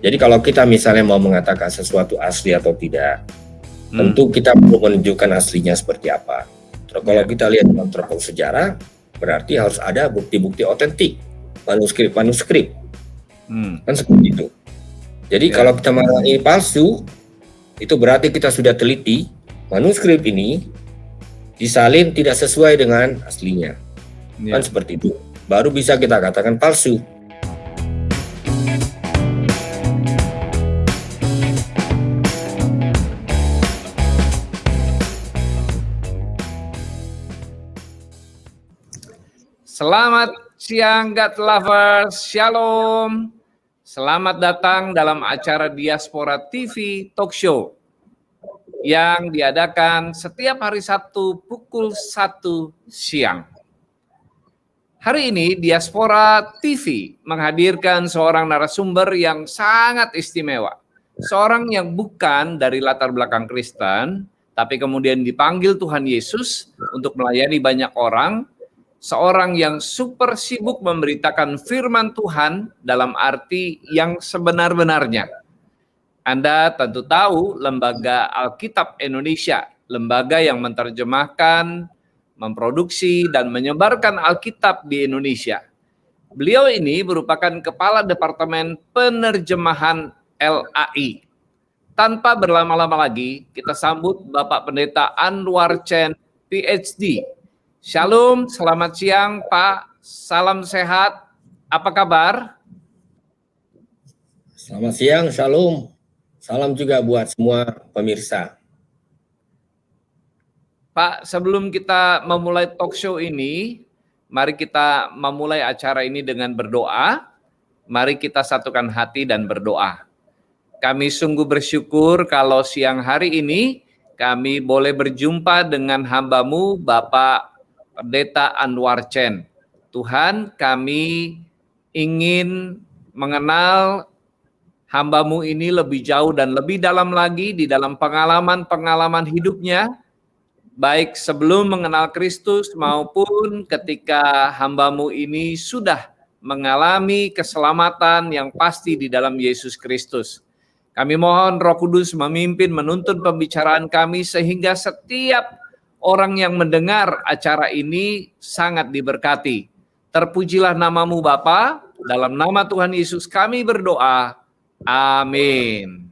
Jadi kalau kita misalnya mau mengatakan sesuatu asli atau tidak, tentu kita perlu menunjukkan aslinya seperti apa. Terus kalau kita lihat dalam antropologi sejarah, berarti harus ada bukti-bukti otentik, manuskrip. Kan seperti itu. Jadi kalau kita mengatakan ini palsu, itu berarti kita sudah teliti manuskrip ini disalin tidak sesuai dengan aslinya. Kan seperti itu. Baru bisa kita katakan palsu. Selamat siang God Lovers, Shalom. Selamat datang dalam acara Diaspora TV Talk Show yang diadakan setiap hari Sabtu pukul 1 siang. Hari ini Diaspora TV menghadirkan seorang narasumber yang sangat istimewa. Seorang yang bukan dari latar belakang Kristen, tapi kemudian dipanggil Tuhan Yesus untuk melayani banyak orang. Seorang yang super sibuk memberitakan firman Tuhan dalam arti yang sebenar-benarnya. Anda tentu tahu Lembaga Alkitab Indonesia, lembaga yang menerjemahkan, memproduksi, dan menyebarkan Alkitab di Indonesia. Beliau ini merupakan Kepala Departemen Penerjemahan LAI. Tanpa berlama-lama lagi, kita sambut Bapak Pendeta Anwar Chen, PhD. Shalom, selamat siang Pak, salam sehat, apa kabar? Selamat siang, shalom. Salam juga buat semua pemirsa. Pak, sebelum kita memulai talk show ini, mari kita memulai acara ini dengan berdoa. Mari kita satukan hati dan berdoa. Kami sungguh bersyukur kalau siang hari ini kami boleh berjumpa dengan hamba-Mu Bapak Pendeta Anwar Chen. Tuhan, kami ingin mengenal hamba-Mu ini lebih jauh dan lebih dalam lagi di dalam pengalaman-pengalaman hidupnya, baik sebelum mengenal Kristus maupun ketika hamba-Mu ini sudah mengalami keselamatan yang pasti di dalam Yesus Kristus. Kami mohon Roh Kudus memimpin, menuntun pembicaraan kami sehingga setiap orang yang mendengar acara ini sangat diberkati. Terpujilah nama-Mu Bapa, dalam nama Tuhan Yesus kami berdoa. Amin.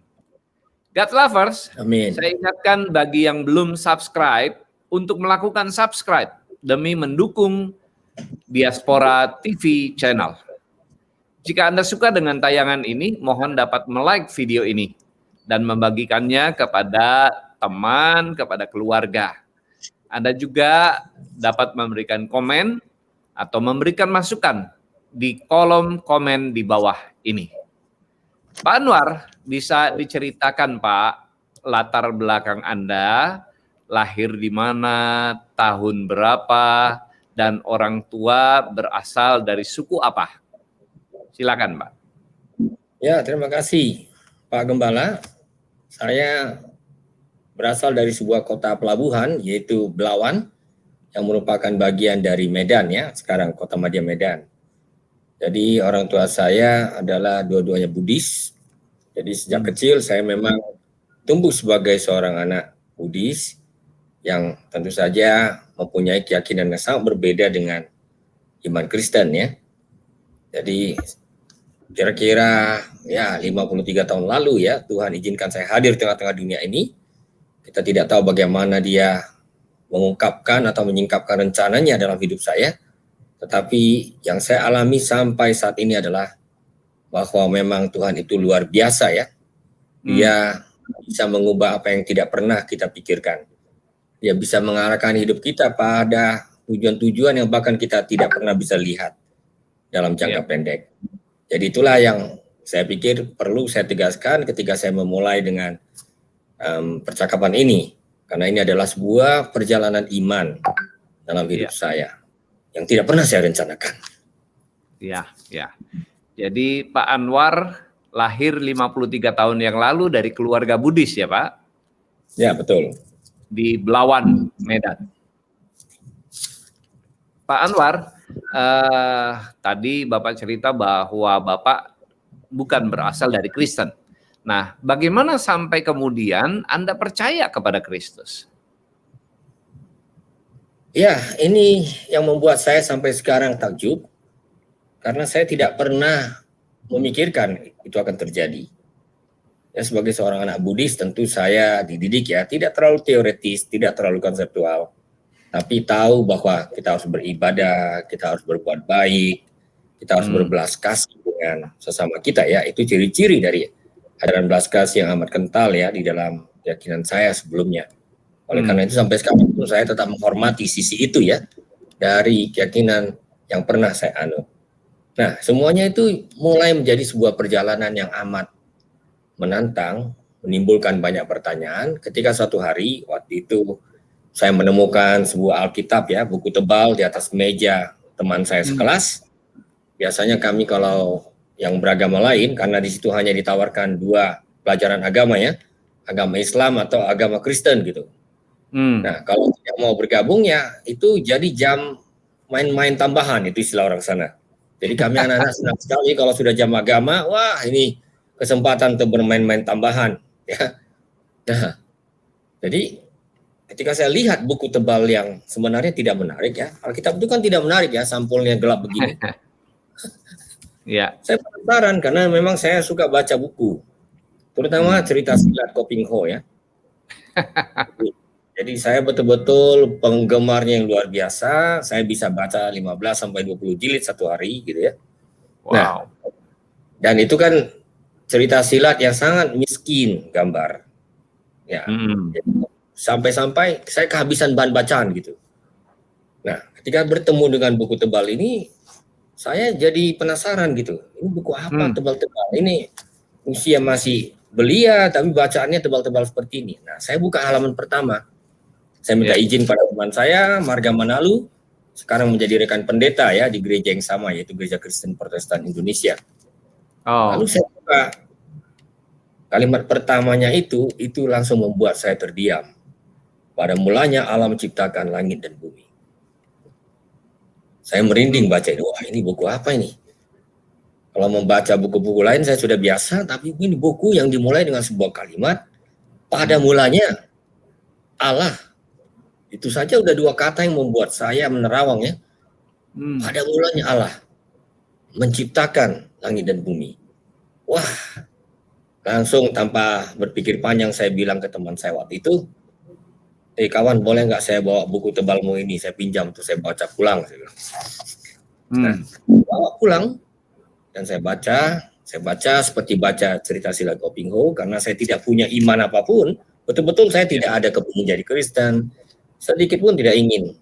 God Lovers, Amin. Saya ingatkan bagi yang belum subscribe untuk melakukan subscribe demi mendukung Diaspora TV channel. Jika Anda suka dengan tayangan ini, mohon dapat like video ini dan membagikannya kepada teman, kepada keluarga. Anda juga dapat memberikan komen atau memberikan masukan di kolom komen di bawah ini. Pak Anwar, bisa diceritakan Pak, latar belakang Anda, lahir di mana, tahun berapa, dan orang tua berasal dari suku apa? Silakan Pak. Ya, terima kasih Pak Gembala. Saya berasal dari sebuah kota pelabuhan, yaitu Belawan, yang merupakan bagian dari Medan ya, sekarang Kota Madya Medan. Jadi orang tua saya adalah dua-duanya Buddhis. Jadi sejak kecil saya memang tumbuh sebagai seorang anak Buddhis yang tentu saja mempunyai keyakinan yang sangat berbeda dengan iman Kristen ya. Jadi kira-kira ya 53 tahun lalu ya, Tuhan izinkan saya hadir di tengah-tengah dunia ini. Kita tidak tahu bagaimana dia mengungkapkan atau menyingkapkan rencananya dalam hidup saya. Tetapi yang saya alami sampai saat ini adalah bahwa memang Tuhan itu luar biasa ya. Dia bisa mengubah apa yang tidak pernah kita pikirkan. Dia bisa mengarahkan hidup kita pada tujuan-tujuan yang bahkan kita tidak pernah bisa lihat dalam jangka pendek. Jadi itulah yang saya pikir perlu saya tegaskan ketika saya memulai dengan percakapan ini, karena ini adalah sebuah perjalanan iman dalam hidup saya yang tidak pernah saya rencanakan. Ya. Jadi Pak Anwar lahir 53 tahun yang lalu dari keluarga Buddhis ya Pak? Ya, betul. Di Belawan, Medan. Pak Anwar, tadi Bapak cerita bahwa Bapak bukan berasal dari Kristen. Nah, bagaimana sampai kemudian Anda percaya kepada Kristus? Ya, ini yang membuat saya sampai sekarang takjub, karena saya tidak pernah memikirkan itu akan terjadi. Ya, sebagai seorang anak Buddhis tentu saya dididik ya, tidak terlalu teoretis, tidak terlalu konseptual, tapi tahu bahwa kita harus beribadah, kita harus berbuat baik, kita harus berbelas kasih dengan sesama kita ya. Itu ciri-ciri dari ajaran belas kasih yang amat kental ya di dalam keyakinan saya sebelumnya. Oleh karena itu sampai sekarang pun saya tetap menghormati sisi itu ya dari keyakinan yang pernah saya anut. Nah, semuanya itu mulai menjadi sebuah perjalanan yang amat menantang, menimbulkan banyak pertanyaan ketika suatu hari waktu itu saya menemukan sebuah Alkitab ya, buku tebal di atas meja teman saya sekelas. Biasanya kami kalau yang beragama lain, karena di situ hanya ditawarkan 2 pelajaran agama ya, agama Islam atau agama Kristen gitu. Nah, kalau tidak mau bergabung ya itu jadi jam main-main tambahan, itu istilah orang sana. Jadi kami anak-anak senang sekali kalau sudah jam agama, wah ini kesempatan untuk bermain-main tambahan ya. Nah, jadi ketika saya lihat buku tebal yang sebenarnya tidak menarik ya, Alkitab itu kan tidak menarik ya, sampulnya gelap begini. Ya. Saya penasaran karena memang saya suka baca buku, terutama cerita silat Koping Ho ya. Jadi saya betul-betul penggemarnya yang luar biasa. Saya bisa baca 15-20 jilid satu hari gitu ya. Wow. Nah, dan itu kan cerita silat yang sangat miskin gambar. Ya. Sampai-sampai saya kehabisan bahan bacaan gitu. Nah, ketika bertemu dengan buku tebal ini, saya jadi penasaran gitu. Ini buku apa tebal-tebal? Ini usia masih belia tapi bacaannya tebal-tebal seperti ini. Nah, saya buka halaman pertama. Saya minta izin pada teman saya, Marga Manalu, sekarang menjadi rekan pendeta ya di gereja yang sama, yaitu Gereja Kristen Protestan Indonesia. Lalu saya buka kalimat pertamanya itu langsung membuat saya terdiam. Pada mulanya Allah menciptakan langit dan bumi. Saya merinding baca itu, wah ini buku apa ini? Kalau membaca buku-buku lain saya sudah biasa, tapi ini buku yang dimulai dengan sebuah kalimat, pada mulanya Allah. Itu saja udah 2 kata yang membuat saya menerawang ya. Pada mulanya Allah menciptakan langit dan bumi. Wah, langsung tanpa berpikir panjang saya bilang ke teman saya waktu itu, kawan boleh nggak saya bawa buku tebalmu ini, saya pinjam untuk saya baca pulang. Saya bilang. Nah, bawa pulang dan saya baca seperti baca cerita silat Koping Ho, karena saya tidak punya iman apapun, betul-betul saya tidak ada kepingin jadi Kristen, sedikit pun tidak ingin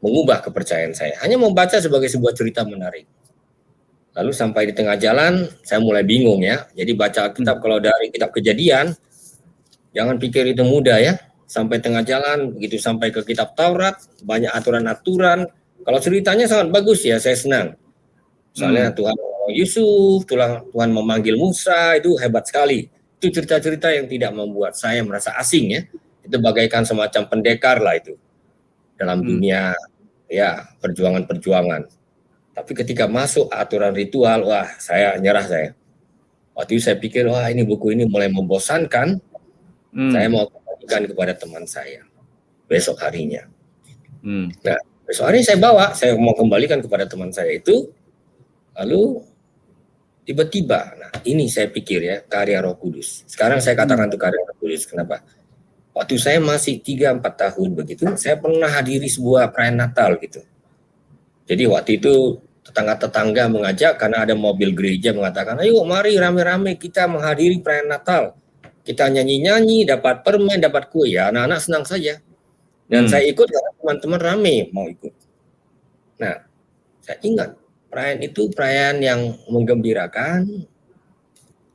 mengubah kepercayaan saya, hanya membaca sebagai sebuah cerita menarik. Lalu sampai di tengah jalan, saya mulai bingung ya. Jadi baca kitab kalau dari kitab Kejadian, jangan pikir itu mudah ya. Sampai tengah jalan, begitu sampai ke kitab Taurat, banyak aturan-aturan. Kalau ceritanya sangat bagus ya, saya senang. Misalnya Tuhan Yusuf, Tuhan memanggil Musa, itu hebat sekali. Itu cerita-cerita yang tidak membuat saya merasa asing ya. Itu bagaikan semacam pendekar lah itu dalam dunia ya perjuangan-perjuangan. Tapi ketika masuk aturan ritual, wah saya nyerah saya. Waktu itu saya pikir wah ini buku ini mulai membosankan. Saya mau kembalikan kepada teman saya besok harinya. Nah besok hari saya mau kembalikan kepada teman saya itu. Lalu tiba-tiba, nah ini saya pikir ya karya Roh Kudus. Sekarang saya katakan itu karya Roh Kudus. Kenapa? Waktu saya masih 3-4 tahun begitu, saya pernah hadiri sebuah perayaan Natal gitu. Jadi waktu itu tetangga-tetangga mengajak karena ada mobil gereja mengatakan, ayo mari rame-rame kita menghadiri perayaan Natal. Kita nyanyi-nyanyi, dapat permen, dapat kue. Ya anak-anak senang saja. Dan saya ikut karena teman-teman rame mau ikut. Nah, saya ingat perayaan itu perayaan yang menggembirakan,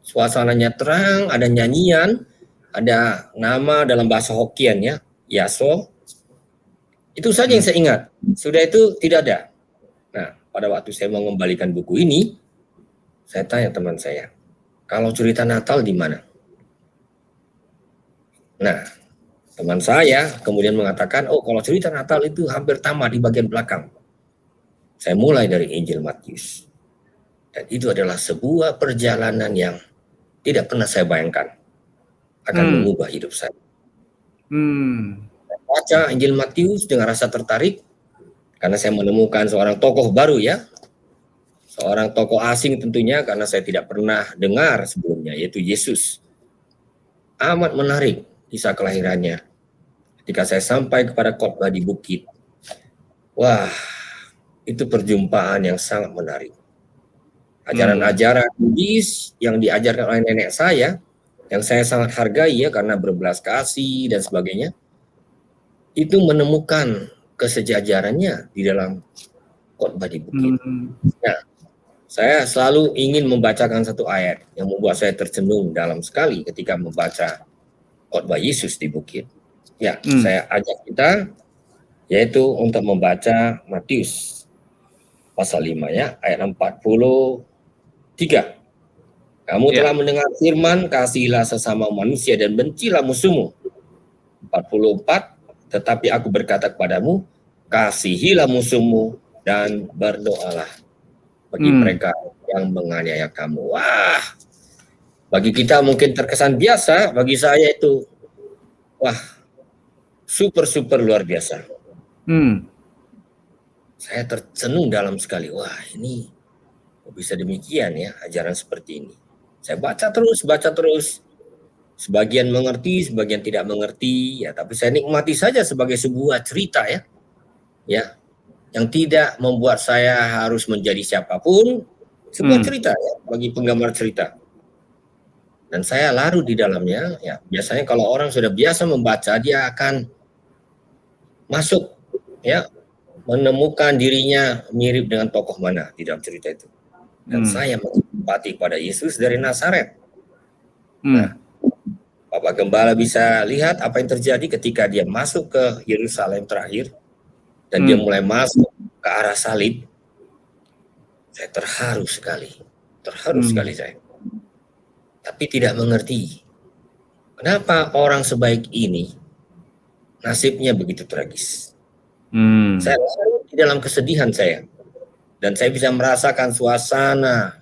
suasananya terang, ada nyanyian, ada nama dalam bahasa Hokkien ya, Yaso. Itu saja yang saya ingat. Sudah itu tidak ada. Nah, pada waktu saya mau mengembalikan buku ini, saya tanya teman saya, kalau cerita Natal di mana? Nah, teman saya kemudian mengatakan, oh kalau cerita Natal itu hampir tamat di bagian belakang. Saya mulai dari Injil Matius. Dan itu adalah sebuah perjalanan yang tidak pernah saya bayangkan akan mengubah hidup saya. Baca Injil Matius dengan rasa tertarik karena saya menemukan seorang tokoh baru ya. Seorang tokoh asing tentunya karena saya tidak pernah dengar sebelumnya, yaitu Yesus. Amat menarik kisah kelahirannya. Ketika saya sampai kepada khotbah di bukit, wah, itu perjumpaan yang sangat menarik. Ajaran-ajaran Buddhis yang diajarkan oleh nenek saya, yang saya sangat hargai ya karena berbelas kasih dan sebagainya, itu menemukan kesejajarannya di dalam khotbah di bukit. Nah, saya selalu ingin membacakan satu ayat yang membuat saya tercenung dalam sekali ketika membaca khotbah Yesus di bukit. Ya, saya ajak kita yaitu untuk membaca Matius pasal 5 ya, ayat 43. Kamu telah mendengar firman, kasihilah sesama manusia dan bencilah musuhmu. 44, tetapi aku berkata kepadamu, kasihilah musuhmu dan berdoalah bagi mereka yang menganiaya kamu. Wah, bagi kita mungkin terkesan biasa, bagi saya itu, wah, super luar biasa. Saya tercenung dalam sekali. Wah, ini kok bisa demikian ya, ajaran seperti ini. Saya baca terus. Sebagian mengerti, sebagian tidak mengerti, ya. Tapi saya nikmati saja sebagai sebuah cerita ya, yang tidak membuat saya harus menjadi siapapun. Sebuah cerita ya, bagi penggemar cerita. Dan saya larut di dalamnya. Ya, biasanya kalau orang sudah biasa membaca, dia akan masuk, ya, menemukan dirinya mirip dengan tokoh mana di dalam cerita itu. Dan saya menempati pada Yesus dari Nazaret. Nah, Bapak Gembala bisa lihat apa yang terjadi ketika dia masuk ke Yerusalem terakhir dan dia mulai masuk ke arah salib. Saya terharu sekali saya. Tapi tidak mengerti kenapa orang sebaik ini nasibnya begitu tragis. Saya larut di dalam kesedihan saya, dan saya bisa merasakan suasana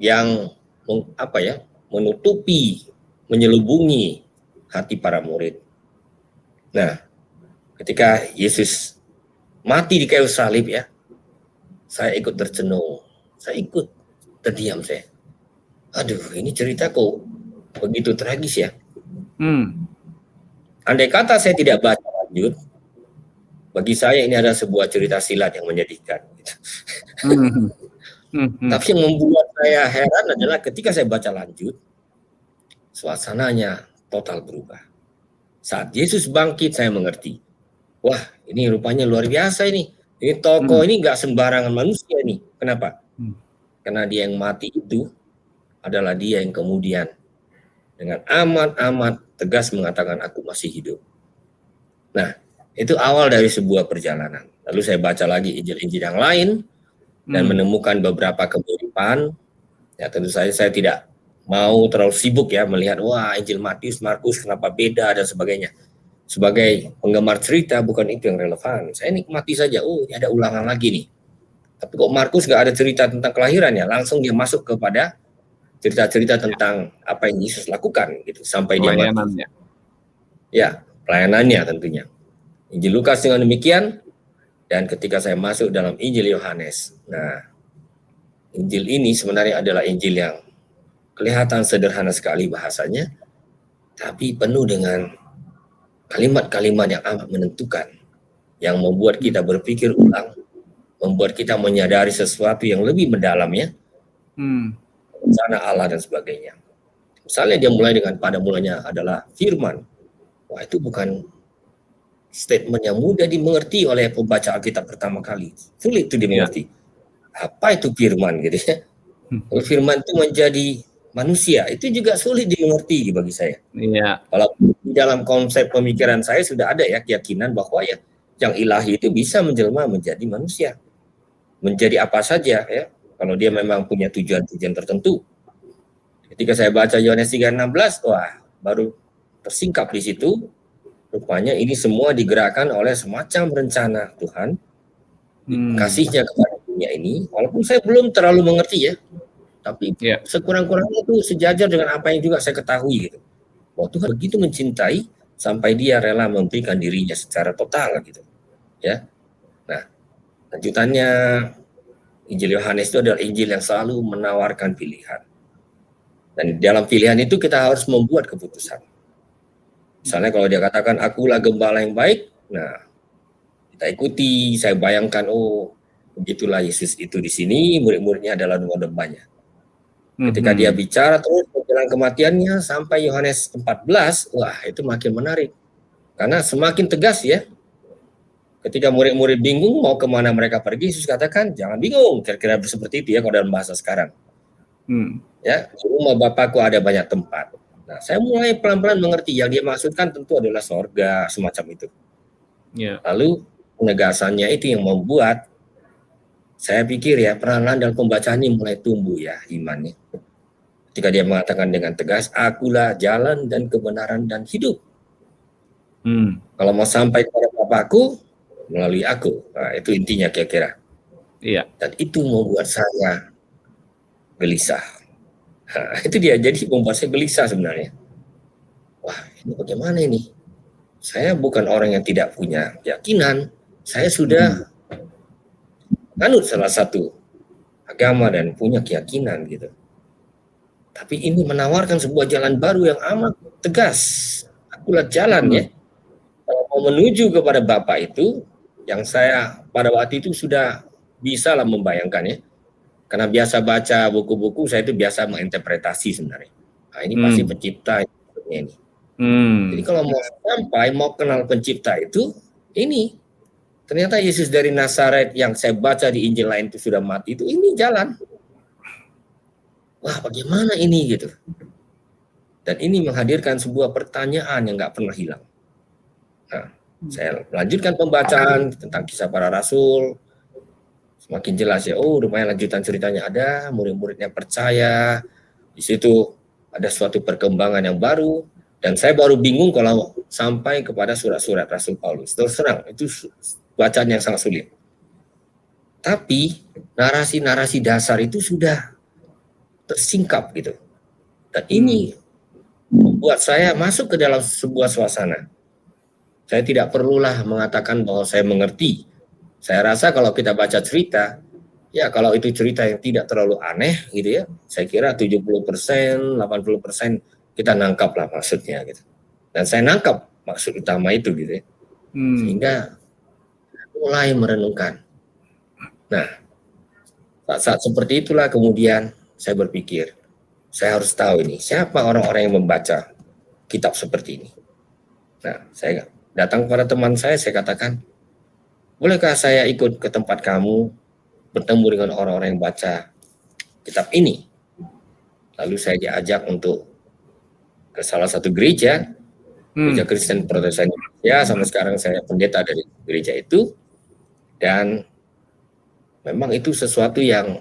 yang menutupi, menyelubungi hati para murid. Nah, ketika Yesus mati di kayu salib ya, saya ikut tercenung, saya ikut terdiam saya. Aduh, ini cerita kok begitu tragis ya. Andai kata saya tidak baca lanjut, bagi saya ini adalah sebuah cerita silat yang menyedihkan. Tapi yang membuat saya heran adalah ketika saya baca lanjut, suasananya total berubah. Saat Yesus bangkit, saya mengerti. Wah, ini rupanya luar biasa ini. Ini tokoh ini nggak sembarangan manusia ini. Kenapa? Karena dia yang mati itu adalah dia yang kemudian dengan amat tegas mengatakan aku masih hidup. Nah, itu awal dari sebuah perjalanan. Lalu saya baca lagi Injil-Injil yang lain dan menemukan beberapa kemiripan. Ya, tentu saja saya tidak mau terlalu sibuk ya melihat wah Injil Matius, Markus kenapa beda dan sebagainya. Sebagai penggemar cerita bukan itu yang relevan. Saya nikmati saja, oh ini ada ulangan lagi nih. Tapi kok Markus nggak ada cerita tentang kelahirannya, langsung dia masuk kepada cerita-cerita tentang apa yang Yesus lakukan gitu sampai dia mati. Ya, pelayanannya tentunya. Injil Lukas dengan demikian, dan ketika saya masuk dalam Injil Yohanes. Nah, Injil ini sebenarnya adalah Injil yang kelihatan sederhana sekali bahasanya, tapi penuh dengan kalimat-kalimat yang amat menentukan, yang membuat kita berpikir ulang, membuat kita menyadari sesuatu yang lebih mendalam ya, rencana Allah dan sebagainya. Misalnya dia mulai dengan pada mulanya adalah firman. Wah, itu bukan statement yang mudah dimengerti oleh pembaca Alkitab pertama kali. Sulit itu dimengerti. Apa itu firman gitu ya. Firman itu menjadi manusia, itu juga sulit dimengerti bagi saya. Kalau di dalam konsep pemikiran saya sudah ada ya keyakinan bahwa ya yang ilahi itu bisa menjelma menjadi manusia. Menjadi apa saja ya, kalau dia memang punya tujuan-tujuan tertentu. Ketika saya baca Yohanes 3:16, wah, baru tersingkap di situ. Rupanya ini semua digerakkan oleh semacam rencana Tuhan, kasihnya kepada dunia ini, walaupun saya belum terlalu mengerti ya, tapi sekurang-kurangnya itu sejajar dengan apa yang juga saya ketahui gitu. Bahwa Tuhan begitu mencintai sampai dia rela memberikan dirinya secara total gitu. Ya. Nah, lanjutannya Injil Yohanes itu adalah Injil yang selalu menawarkan pilihan. Dan dalam pilihan itu kita harus membuat keputusan. Misalnya kalau dia katakan akulah gembala yang baik, nah kita ikuti, saya bayangkan begitulah Yesus itu di sini, murid-muridnya adalah domba-dombanya. Ketika dia bicara terus menjelang kematiannya sampai Yohanes 14, wah itu makin menarik. Karena semakin tegas ya. Ketika murid-murid bingung mau kemana mereka pergi, Yesus katakan jangan bingung, kira-kira seperti itu ya kalau dalam bahasa sekarang. Ya, di rumah Bapakku ada banyak tempat. Nah, saya mulai pelan-pelan mengerti yang dia maksudkan tentu adalah sorga semacam itu. Lalu penegasannya itu yang membuat saya pikir ya perlahan dalam pembacaan ini mulai tumbuh ya imannya. Ketika dia mengatakan dengan tegas, akulah jalan dan kebenaran dan hidup. Kalau mau sampai kepada Bapakku, melalui aku. Nah, itu intinya kira-kira. Iya. Dan itu membuat saya gelisah. Nah, itu dia, jadi membuat saya gelisah sebenarnya. Wah, ini bagaimana ini? Saya bukan orang yang tidak punya keyakinan. Saya sudah anut salah satu agama dan punya keyakinan gitu. Tapi ini menawarkan sebuah jalan baru yang amat tegas. Akulah jalan ya. Kalau mau menuju kepada Bapa itu, yang saya pada waktu itu sudah bisa lah membayangkan ya. Karena biasa baca buku-buku, saya itu biasa menginterpretasi sebenarnya. Nah, ini pasti pencipta ini. Jadi kalau mau kenal pencipta itu, ini ternyata Yesus dari Nazaret yang saya baca di Injil lain itu sudah mati itu, ini jalan. Wah, bagaimana ini gitu. Dan ini menghadirkan sebuah pertanyaan yang nggak pernah hilang. Nah, saya lanjutkan pembacaan tentang kisah para rasul. Semakin jelas ya, lumayan lanjutan ceritanya ada, murid-muridnya percaya. Di situ ada suatu perkembangan yang baru. Dan saya baru bingung kalau sampai kepada surat-surat Rasul Paulus. Terus terang, itu bacaan yang sangat sulit. Tapi narasi-narasi dasar itu sudah tersingkap gitu. Dan ini membuat saya masuk ke dalam sebuah suasana. Saya tidak perlulah mengatakan bahwa saya mengerti. Saya rasa kalau kita baca cerita, ya kalau itu cerita yang tidak terlalu aneh gitu ya, saya kira 70%, 80% kita nangkap lah maksudnya gitu. Dan saya nangkap maksud utama itu gitu ya. Sehingga mulai merenungkan. Nah, saat seperti itulah kemudian saya berpikir, saya harus tahu ini, siapa orang-orang yang membaca kitab seperti ini. Nah, saya datang kepada teman saya katakan, bolehkah saya ikut ke tempat kamu, bertemu dengan orang-orang yang baca kitab ini? Lalu saya diajak untuk ke salah satu gereja Kristen Protestan ya, sampai sekarang saya pendeta dari gereja itu, dan memang itu sesuatu yang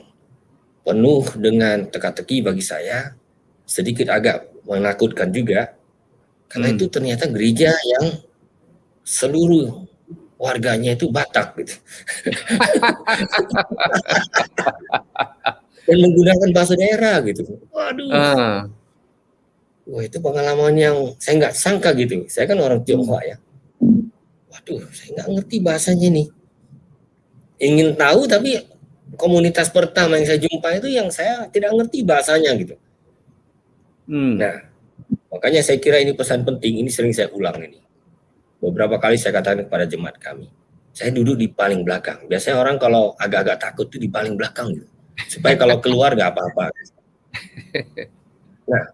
penuh dengan teka-teki bagi saya, sedikit agak menakutkan juga, karena itu ternyata gereja yang seluruh warganya itu Batak gitu. Dan menggunakan bahasa daerah gitu. Waduh. Wah, itu pengalaman yang saya nggak sangka gitu. Saya kan orang Tionghoa ya. Waduh, saya nggak ngerti bahasanya nih. Ingin tahu tapi komunitas pertama yang saya jumpa itu yang saya tidak ngerti bahasanya gitu. Nah, makanya saya kira ini pesan penting, ini sering saya ulang ini. Beberapa kali saya katakan kepada jemaat kami, saya duduk di paling belakang. Biasanya orang kalau agak-agak takut itu di paling belakang gitu. Supaya kalau keluar nggak apa-apa. Nah,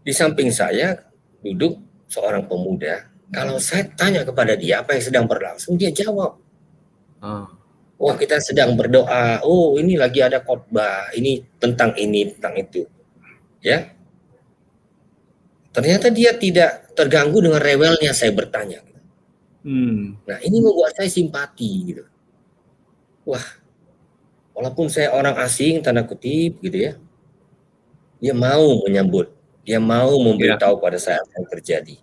di samping saya duduk seorang pemuda. Kalau saya tanya kepada dia apa yang sedang berlangsung, dia jawab. Wah, kita sedang berdoa. Oh, ini lagi ada khotbah. Ini, tentang itu. Ya. Ternyata dia tidak terganggu dengan rewelnya saya bertanya. Nah, ini membuat saya simpati gitu. Wah, walaupun saya orang asing tanda kutip gitu ya, dia mau menyambut, dia mau memberitahu pada saya apa yang terjadi,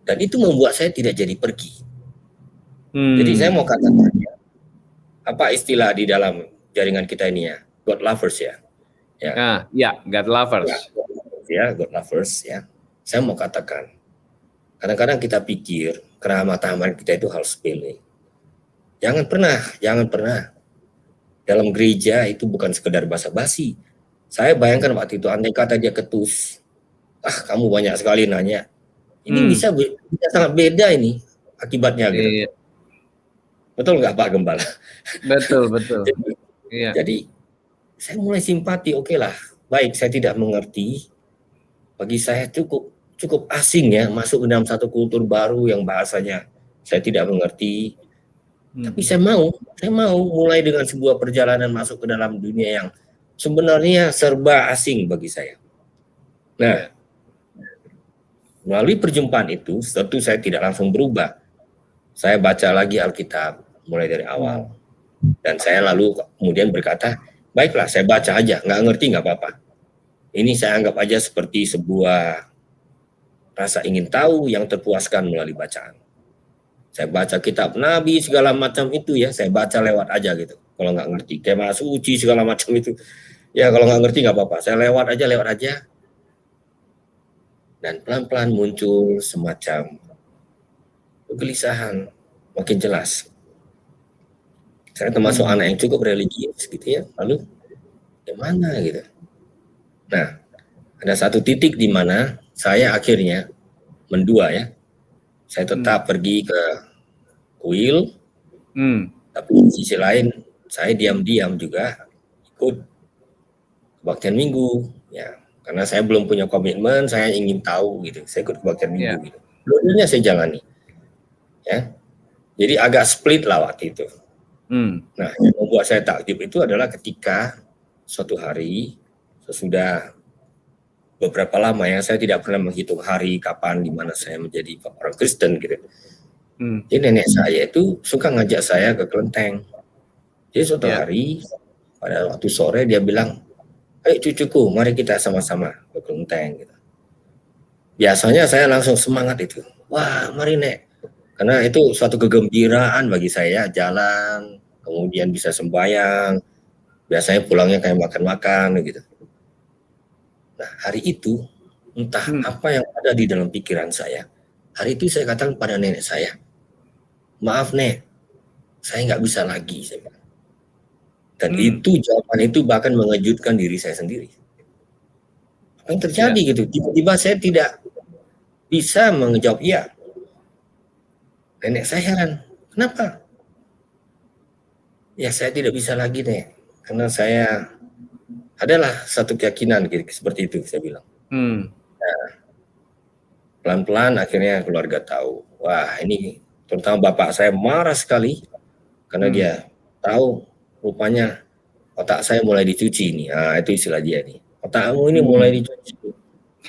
dan itu membuat saya tidak jadi pergi. Jadi saya mau katakan, apa istilah di dalam jaringan kita ini ya, God lovers ya. Ya, God lovers. God lovers ya. Saya mau katakan, kadang-kadang kita pikir keramah-tamahan kita itu hal sepele. Jangan pernah. Dalam gereja itu bukan sekedar basa-basi. Saya bayangkan waktu itu, andai kata dia ketus, kamu banyak sekali nanya. Ini bisa sangat beda ini akibatnya gitu. Iya. Betul nggak Pak Gembala? Betul. Jadi saya mulai simpati, oke lah, baik saya tidak mengerti, bagi saya cukup asing ya masuk ke dalam satu kultur baru yang bahasanya saya tidak mengerti. Tapi saya mau mulai dengan sebuah perjalanan masuk ke dalam dunia yang sebenarnya serba asing bagi saya. Nah, melalui perjumpaan itu, tentu saya tidak langsung berubah. Saya baca lagi Alkitab mulai dari awal. Dan saya lalu kemudian berkata, baiklah saya baca aja, nggak ngerti nggak apa-apa. Ini saya anggap aja seperti sebuah rasa ingin tahu yang terpuaskan melalui bacaan. Saya baca kitab Nabi segala macam itu ya, saya baca lewat aja gitu. Kalau nggak ngerti, kemah suci segala macam itu, ya kalau nggak ngerti nggak apa-apa. Saya lewat aja. Dan pelan-pelan muncul semacam kegelisahan, makin jelas. Saya termasuk anak yang cukup religius gitu ya, lalu gimana gitu. Nah, ada satu titik di mana saya akhirnya mendua ya. Saya tetap pergi ke kuil, tapi di sisi lain saya diam-diam juga ikut kebaktian minggu ya, karena saya belum punya komitmen, saya ingin tahu gitu, saya ikut kebaktian minggu gitu. Dua-duanya saya jalani ya, jadi agak split lah waktu itu. Nah, yang membuat saya takjub itu adalah ketika suatu hari sesudah beberapa lama ya, saya tidak pernah menghitung hari kapan di mana saya menjadi orang Kristen gitu. Jadi nenek saya itu suka ngajak saya ke kelenteng. Jadi suatu hari pada waktu sore dia bilang, ayo cucuku, mari kita sama-sama ke kelenteng gitu. Biasanya saya langsung semangat itu, wah mari nek, karena itu suatu kegembiraan bagi saya, jalan kemudian bisa sembahyang, biasanya pulangnya kayak makan-makan gitu. Nah hari itu entah apa yang ada di dalam pikiran saya. Hari itu saya katakan pada nenek saya, maaf nek, saya nggak bisa lagi. Saya bilang. Dan itu jawaban itu bahkan mengejutkan diri saya sendiri. Apa yang terjadi gitu? Tiba-tiba saya tidak bisa menjawab iya. Nenek saya heran, kenapa? Ya saya tidak bisa lagi nek, karena saya adalah satu keyakinan gitu, seperti itu saya bilang. Nah, pelan-pelan akhirnya keluarga tahu, wah ini terutama bapak saya marah sekali karena dia tahu rupanya otak saya mulai dicuci nih. Nah, itu istilah dia nih. Otakmu ini mulai dicuci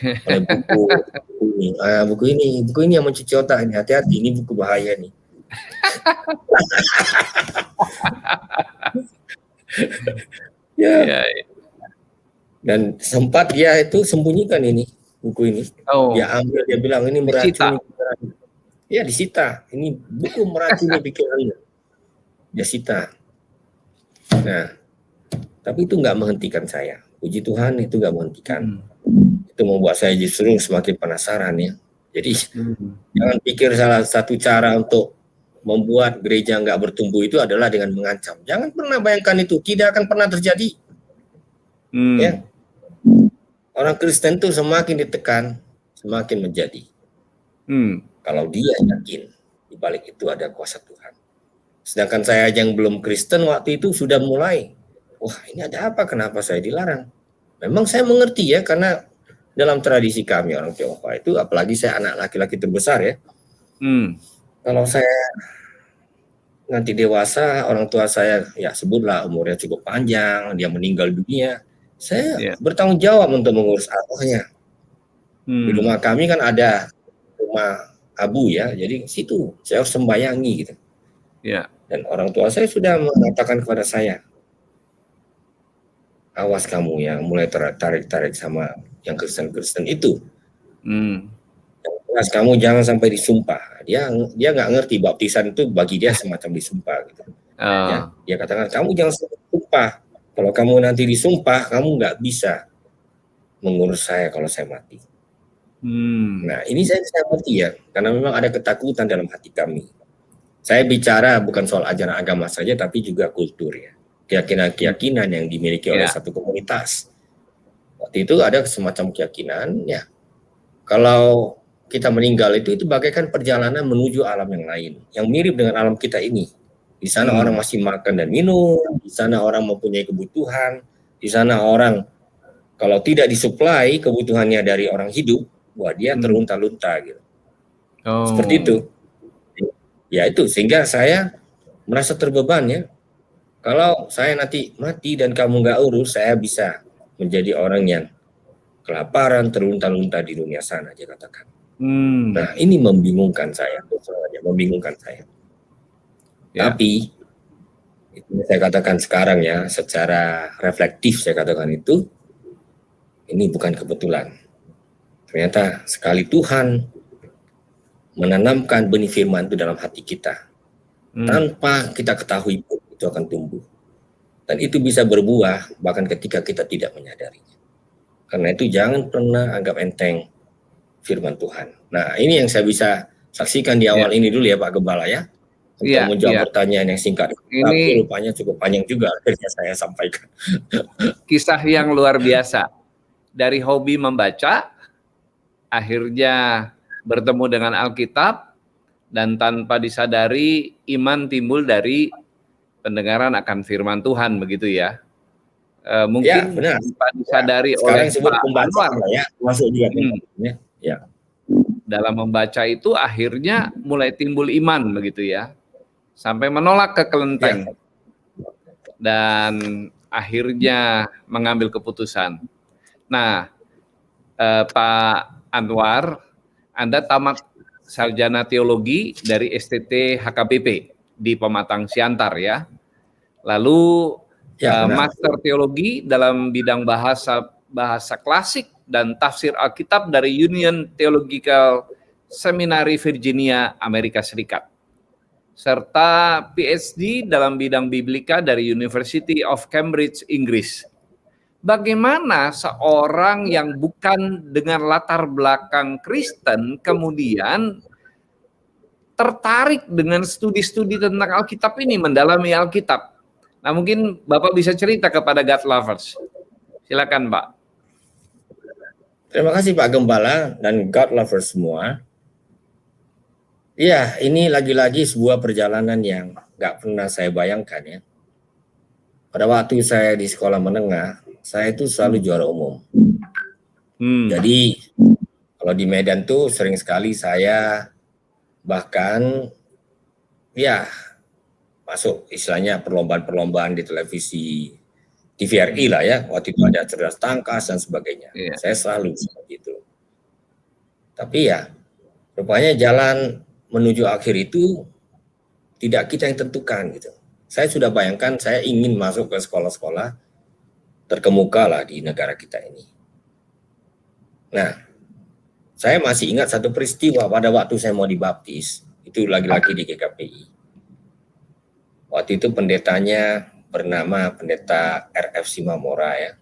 oleh buku ini. Buku ini yang mencuci otak ini. Hati-hati, ini buku bahaya nih. Dan sempat dia itu sembunyikan ini buku ini. Dia ambil, dia bilang ini meracuni. Ya disita. Ini buku meracuni pikirannya. Dia sita. Nah, tapi itu nggak menghentikan saya. Puji Tuhan itu nggak menghentikan. Itu membuat saya justru semakin penasaran ya. Jadi jangan pikir salah satu cara untuk membuat gereja nggak bertumbuh itu adalah dengan mengancam. Jangan pernah bayangkan itu, tidak akan pernah terjadi. Ya. Orang Kristen itu semakin ditekan, semakin menjadi. Kalau dia yakin di balik itu ada kuasa Tuhan. Sedangkan saya yang belum Kristen waktu itu sudah mulai, wah ini ada apa? Kenapa saya dilarang? Memang saya mengerti ya, karena dalam tradisi kami orang Tionghoa itu, apalagi saya anak laki-laki terbesar ya. Kalau saya nanti dewasa, orang tua saya ya sebutlah umurnya cukup panjang, dia meninggal dunia, saya bertanggung jawab untuk mengurus arwahnya. Di rumah kami kan ada rumah abu ya, jadi situ saya harus sembayangi gitu. Dan orang tua saya sudah mengatakan kepada saya, awas kamu yang mulai tarik-tarik sama yang Kristen-Kristen itu. Awas kamu jangan sampai disumpah. Dia nggak ngerti baptisan itu bagi dia semacam disumpah gitu. Ya, dia katakan kamu jangan sampai disumpah. apa? Kalau kamu nanti disumpah, kamu nggak bisa mengurus saya kalau saya mati. Nah, ini saya mengerti ya, karena memang ada ketakutan dalam hati kami. Saya bicara bukan soal ajaran agama saja, tapi juga kultur ya. Keyakinan-keyakinan yang dimiliki oleh satu komunitas. Waktu itu ada semacam keyakinan, ya, kalau kita meninggal itu bagaikan perjalanan menuju alam yang lain, yang mirip dengan alam kita ini. Di sana orang masih makan dan minum, di sana orang mempunyai kebutuhan, di sana orang kalau tidak disuplai kebutuhannya dari orang hidup, wah dia terlunta-lunta gitu. Seperti itu. Ya itu, sehingga saya merasa terbeban ya. Kalau saya nanti mati dan kamu nggak urus, saya bisa menjadi orang yang kelaparan, terlunta-lunta di dunia sana, dia katakan. Nah, ini membingungkan saya, membingungkan saya. Tapi, itu saya katakan sekarang ya, secara reflektif saya katakan itu, ini bukan kebetulan. Ternyata sekali Tuhan menanamkan benih firman itu dalam hati kita, tanpa kita ketahui itu akan tumbuh. Dan itu bisa berbuah bahkan ketika kita tidak menyadarinya. Karena itu jangan pernah anggap enteng firman Tuhan. Nah, ini yang saya bisa saksikan di awal ini dulu ya Pak Gembala ya. Untuk menjawab pertanyaan yang singkat. Tapi rupanya cukup panjang juga akhirnya saya sampaikan. Kisah yang luar biasa. Dari hobi membaca, akhirnya bertemu dengan Alkitab, dan tanpa disadari iman timbul dari pendengaran akan firman Tuhan, begitu ya. Mungkin benar. tanpa disadari oleh Pak Anwar ya, masuk juga ya. Dalam membaca itu akhirnya mulai timbul iman, begitu ya, sampai menolak ke kelenteng dan akhirnya mengambil keputusan. Nah, Pak Anwar, Anda tamat sarjana teologi dari STT HKBP di Pematang Siantar ya. Lalu master teologi dalam bidang bahasa klasik dan tafsir Alkitab dari Union Theological Seminary Virginia, Amerika Serikat. Serta PhD dalam bidang biblika dari University of Cambridge, Inggris. Bagaimana seorang yang bukan dengan latar belakang Kristen kemudian tertarik dengan studi-studi tentang Alkitab ini, mendalami Alkitab? Nah, mungkin Bapak bisa cerita kepada God Lovers. Silakan, Pak. Terima kasih Pak Gembala dan God Lovers semua. Ya, ini lagi-lagi sebuah perjalanan yang nggak pernah saya bayangkan ya. Pada waktu saya di sekolah menengah, saya itu selalu juara umum. Jadi kalau di Medan tuh sering sekali saya bahkan ya masuk istilahnya perlombaan-perlombaan di televisi TVRI lah ya. Waktu itu ada cerdas tangkas dan sebagainya. Saya selalu seperti itu. Tapi ya rupanya jalan menuju akhir itu tidak kita yang tentukan gitu. Saya sudah bayangkan saya ingin masuk ke sekolah-sekolah terkemuka lah di negara kita ini. Nah, saya masih ingat satu peristiwa pada waktu saya mau dibaptis, itu lagi-lagi di GKPI. Waktu itu pendetanya bernama Pendeta RF Simamora ya.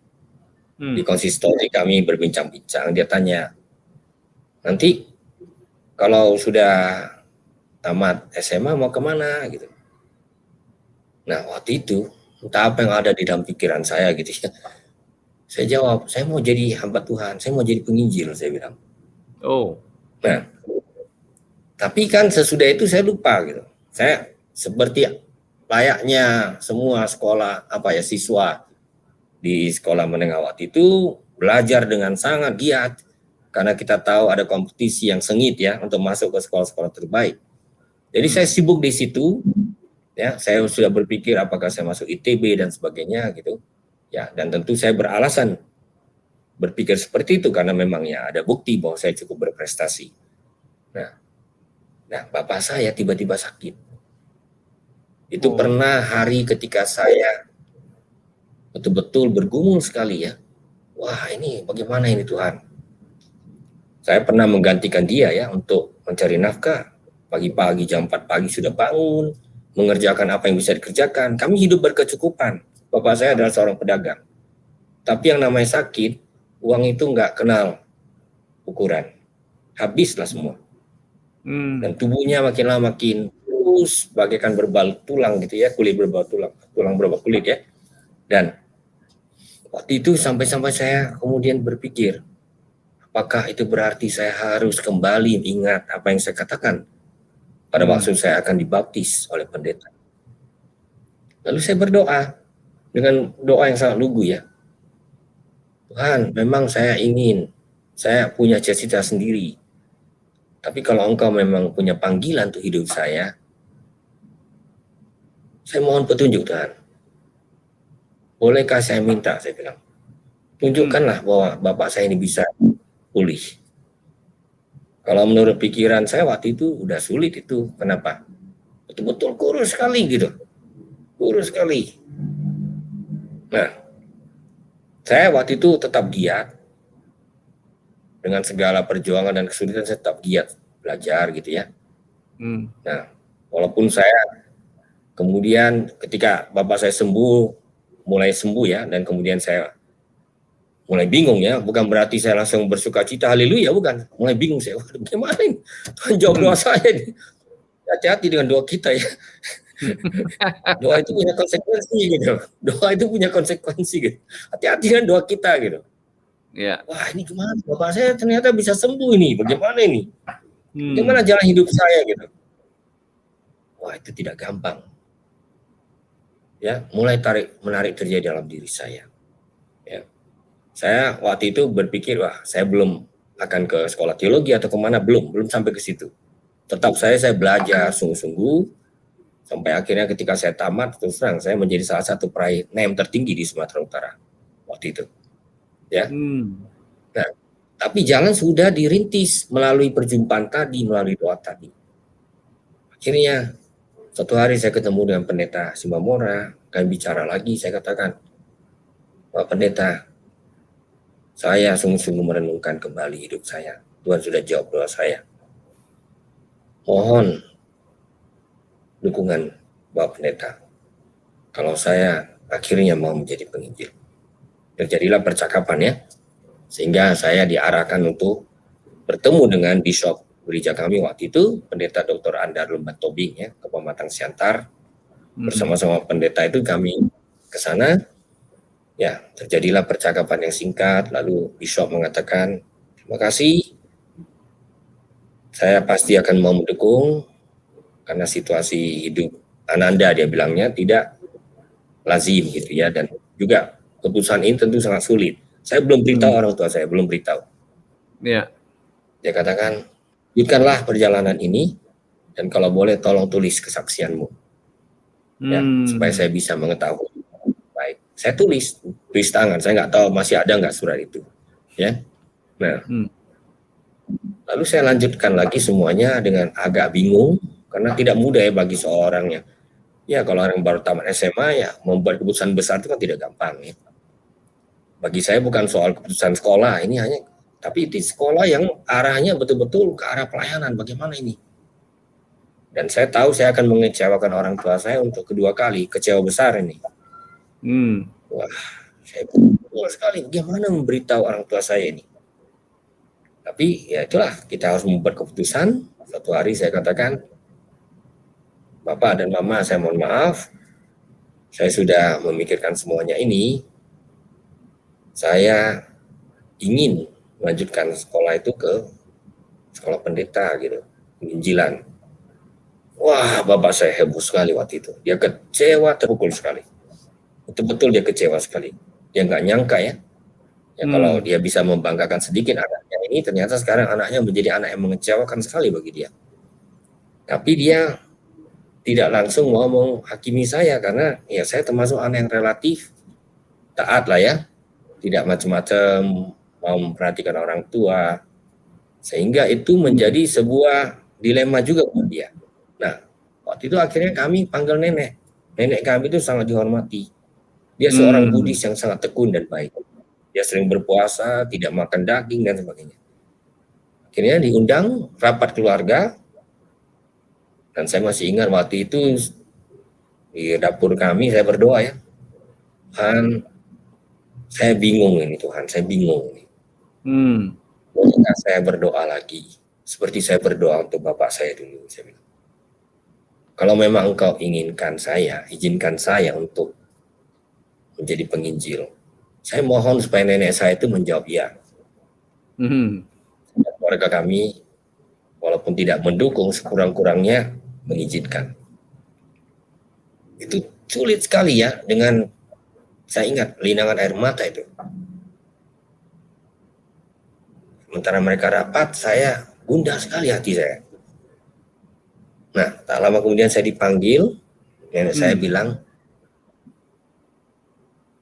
Di konsistori kami berbincang-bincang, dia tanya, nanti kalau sudah tamat SMA mau kemana gitu. Nah waktu itu entah apa yang ada di dalam pikiran saya gitu ya. Saya jawab, saya mau jadi hamba Tuhan, saya mau jadi penginjil, saya bilang. Nah, tapi kan sesudah itu saya lupa gitu. Saya seperti layaknya semua sekolah siswa di sekolah menengah waktu itu belajar dengan sangat giat karena kita tahu ada kompetisi yang sengit ya untuk masuk ke sekolah-sekolah terbaik. Jadi saya sibuk di situ. Ya, saya sudah berpikir apakah saya masuk ITB dan sebagainya gitu. Ya, dan tentu saya beralasan berpikir seperti itu karena memang ya ada bukti bahwa saya cukup berprestasi. Nah, bapak saya tiba-tiba sakit. Itu pernah hari ketika saya betul-betul bergumul sekali ya. Wah, ini bagaimana ini Tuhan? Saya pernah menggantikan dia ya untuk mencari nafkah. Pagi-pagi jam 4 pagi sudah bangun, mengerjakan apa yang bisa dikerjakan. Kami hidup berkecukupan. Bapak saya adalah seorang pedagang. Tapi yang namanya sakit, uang itu nggak kenal ukuran. Habislah semua. Dan tubuhnya makin lama makin terus bagaikan berbalut tulang gitu ya, kulit berbalut tulang, tulang berbalut kulit ya. Dan waktu itu sampai-sampai saya kemudian berpikir, apakah itu berarti saya harus kembali ingat apa yang saya katakan pada waktu saya akan dibaptis oleh pendeta. Lalu saya berdoa dengan doa yang sangat lugu ya. Tuhan, memang saya punya cita-cita sendiri. Tapi kalau Engkau memang punya panggilan untuk hidup saya mohon petunjuk Tuhan. Bolehkah saya minta, saya bilang. Tunjukkanlah bahwa Bapak saya ini bisa pulih. Kalau menurut pikiran saya waktu itu udah sulit itu. Kenapa? Betul-betul kurus sekali gitu. Kurus sekali. Nah, saya waktu itu tetap giat. Dengan segala perjuangan dan kesulitan saya tetap giat belajar gitu ya. Nah, walaupun saya kemudian ketika Bapak saya mulai sembuh ya, dan kemudian saya mulai bingung ya, bukan berarti saya langsung bersuka cita, haleluya, bukan. Mulai bingung saya, gimana ini? Tuhan jawab doa saya ini. Hati-hati dengan doa kita ya. Doa itu punya konsekuensi gitu. Doa itu punya konsekuensi gitu. Hati-hati dengan doa kita gitu. Ya. Wah ini gimana? Bapak saya ternyata bisa sembuh ini. Bagaimana ini? Bagaimana jalan hidup saya gitu? Wah itu tidak gampang. Ya, mulai menarik terjadi dalam diri saya. Ya. Saya waktu itu berpikir, wah saya belum akan ke sekolah teologi atau kemana, belum sampai ke situ. Tetap saya belajar sungguh-sungguh, sampai akhirnya ketika saya tamat, terus terang saya menjadi salah satu peraih NEM tertinggi di Sumatera Utara waktu itu. Ya. Nah, tapi jalan sudah dirintis melalui perjumpaan tadi, melalui doa tadi. Akhirnya suatu hari saya ketemu dengan pendeta Simamora, kami bicara lagi, saya katakan, Pak Pendeta, saya sungguh-sungguh merenungkan kembali hidup saya. Tuhan sudah jawab doa saya. Mohon dukungan Bapak Pendeta. Kalau saya akhirnya mau menjadi penginjil. Terjadilah percakapan ya. Sehingga saya diarahkan untuk bertemu dengan Bishop gereja kami waktu itu, Pendeta Dr. Andar Lembat Tobing ya, ke Pematang Siantar. Bersama-sama pendeta itu kami ke sana. Ya, terjadilah percakapan yang singkat, lalu Bishop mengatakan, terima kasih, saya pasti akan mau mendukung, karena situasi hidup Ananda, dia bilangnya, tidak lazim gitu ya, dan juga keputusan ini tentu sangat sulit. Saya belum beritahu orang tua saya, belum beritahu. Ya. Dia katakan, lanjutkanlah perjalanan ini, dan kalau boleh tolong tulis kesaksianmu. Ya, supaya saya bisa mengetahui. Baik, saya tulis tangan, saya nggak tahu masih ada nggak surat itu, ya. Nah, lalu saya lanjutkan lagi semuanya dengan agak bingung karena tidak mudah ya bagi seorang ya kalau orang baru tamat SMA ya membuat keputusan besar itu kan tidak gampang ya. Bagi saya bukan soal keputusan sekolah ini hanya, tapi itu sekolah yang arahnya betul-betul ke arah pelayanan, bagaimana ini? Dan saya tahu saya akan mengecewakan orang tua saya untuk kedua kali, kecewa besar ini. Wah, saya bingung sekali bagaimana memberitahu orang tua saya ini. Tapi ya itulah, kita harus membuat keputusan. Suatu hari saya katakan, Bapak dan Mama, saya mohon maaf, saya sudah memikirkan semuanya ini. Saya ingin melanjutkan sekolah itu ke sekolah pendeta gitu, penginjilan. Wah, Bapak saya heboh sekali waktu itu. Dia kecewa, terpukul sekali. Betul-betul dia kecewa sekali. Dia nggak nyangka ya. Ya kalau dia bisa membanggakan sedikit anaknya ini, ternyata sekarang anaknya menjadi anak yang mengecewakan sekali bagi dia. Tapi dia tidak langsung mau menghakimi saya karena ya saya termasuk anak yang relatif taat lah ya. Tidak macam-macam, mau memperhatikan orang tua. Sehingga itu menjadi sebuah dilema juga buat dia. Nah, waktu itu akhirnya kami panggil nenek. Nenek kami itu sangat dihormati. Dia seorang Buddhis yang sangat tekun dan baik. Dia sering berpuasa, tidak makan daging, dan sebagainya. Akhirnya diundang rapat keluarga, dan saya masih ingat waktu itu di dapur kami, saya berdoa ya. Tuhan, saya bingung ini Tuhan, saya bingung. Bolehkah saya berdoa lagi? Seperti saya berdoa untuk Bapak saya dulu. Saya bilang, kalau memang Engkau inginkan saya, izinkan saya untuk menjadi penginjil. Saya mohon supaya nenek saya itu menjawab ya. Keluarga kami, walaupun tidak mendukung, sekurang-kurangnya mengizinkan. Itu sulit sekali ya, dengan saya ingat linangan air mata itu. Sementara mereka rapat, saya gundah sekali hati saya. Nah, tak lama kemudian saya dipanggil, nenek saya bilang,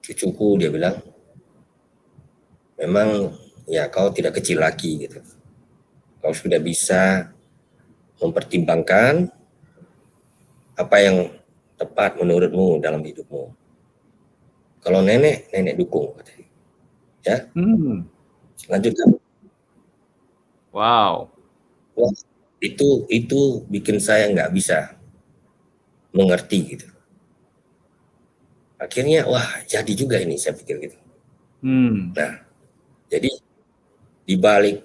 cucuku, dia bilang, memang ya kau tidak kecil lagi gitu. Kau sudah bisa mempertimbangkan apa yang tepat menurutmu dalam hidupmu. Kalau nenek dukung katanya. Ya. Lanjutkan. Wow. Wah, itu bikin saya nggak bisa mengerti gitu. Akhirnya wah jadi juga ini, saya pikir gitu. Nah, jadi di balik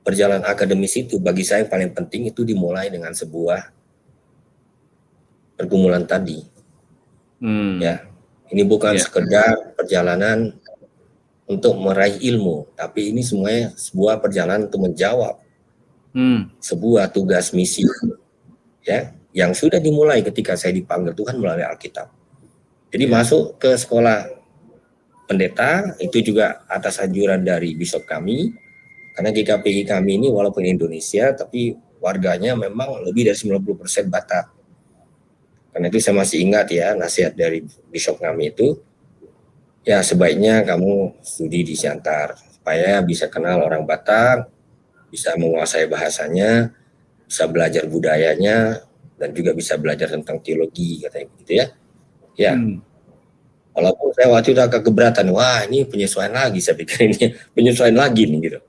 perjalanan akademis itu, bagi saya yang paling penting itu dimulai dengan sebuah pergumulan tadi. Ya, ini bukan sekedar perjalanan untuk meraih ilmu, tapi ini semuanya sebuah perjalanan untuk menjawab sebuah tugas misi, ya, yang sudah dimulai ketika saya dipanggil Tuhan melalui Alkitab. Jadi masuk ke sekolah pendeta itu juga atas anjuran dari bishop kami, karena GKPI kami ini walaupun Indonesia, tapi warganya memang lebih dari 90% Batak. Karena itu saya masih ingat ya nasihat dari bishop kami itu, ya sebaiknya kamu studi di Siantar supaya bisa kenal orang Batak, bisa menguasai bahasanya, bisa belajar budayanya, dan juga bisa belajar tentang teologi, katanya gitu ya. Ya, walaupun saya waktu itu agak keberatan, wah ini penyesuaian lagi, saya pikir ini penyesuaian lagi nih gitu.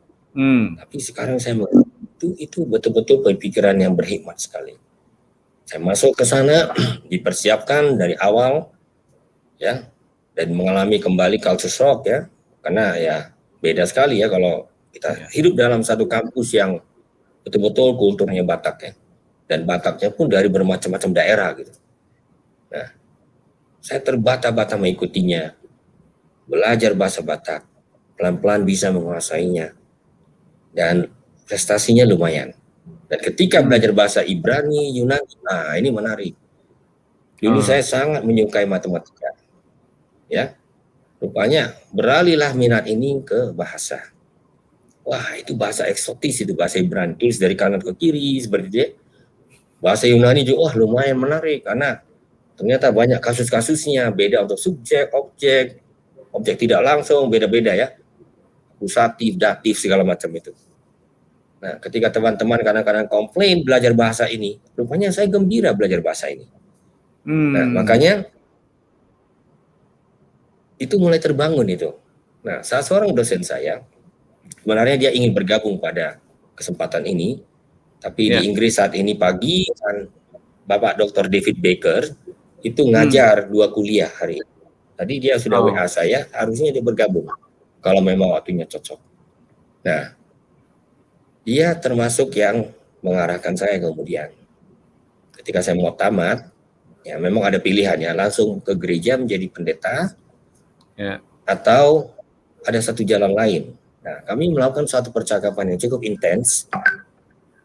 Tapi sekarang saya itu betul-betul pemikiran yang berhikmat sekali. Saya masuk ke sana, dipersiapkan dari awal, ya, dan mengalami kembali culture shock ya, karena ya beda sekali ya kalau kita hidup dalam satu kampus yang betul-betul kulturnya Batak ya, dan Bataknya pun dari bermacam-macam daerah gitu. Nah, saya terbata-bata mengikutinya, belajar bahasa Batak, pelan-pelan bisa menguasainya, dan prestasinya lumayan. Dan ketika belajar bahasa Ibrani, Yunani, nah ini menarik. Dulu saya sangat menyukai matematika, ya. Rupanya beralihlah minat ini ke bahasa. Wah, itu bahasa eksotis, itu bahasa Ibrani, tulis dari kanan ke kiri seperti itu ya. Bahasa Yunani juga, wah lumayan menarik karena ternyata banyak kasus-kasusnya, beda untuk subjek, objek tidak langsung, beda-beda ya. Akusatif, datif, segala macam itu. Nah, ketika teman-teman kadang-kadang komplain belajar bahasa ini, rupanya saya gembira belajar bahasa ini. Nah, makanya itu mulai terbangun itu. Nah, salah seorang dosen saya, sebenarnya dia ingin bergabung pada kesempatan ini, tapi di Inggris saat ini pagi, kan Bapak Dr. David Baker itu ngajar 2 kuliah hari ini. Tadi dia sudah WA saya, harusnya dia bergabung kalau memang waktunya cocok. Nah, dia termasuk yang mengarahkan saya kemudian. Ketika saya mau tamat, ya memang ada pilihannya, langsung ke gereja menjadi pendeta, atau ada satu jalan lain. Nah, kami melakukan suatu percakapan yang cukup intens.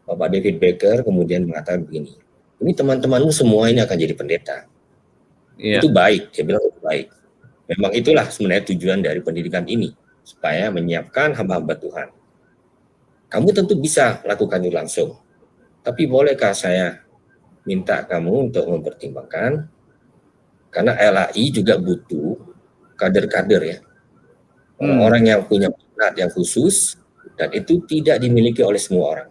Bapak David Baker kemudian mengatakan begini, ini teman-temanmu semua ini akan jadi pendeta. Itu baik, dia bilang itu baik. Memang itulah sebenarnya tujuan dari pendidikan ini, supaya menyiapkan hamba-hamba Tuhan. Kamu tentu bisa lakukan itu langsung, tapi bolehkah saya minta kamu untuk mempertimbangkan, karena LAI juga butuh kader-kader ya, orang-orang yang punya minat yang khusus, dan itu tidak dimiliki oleh semua orang.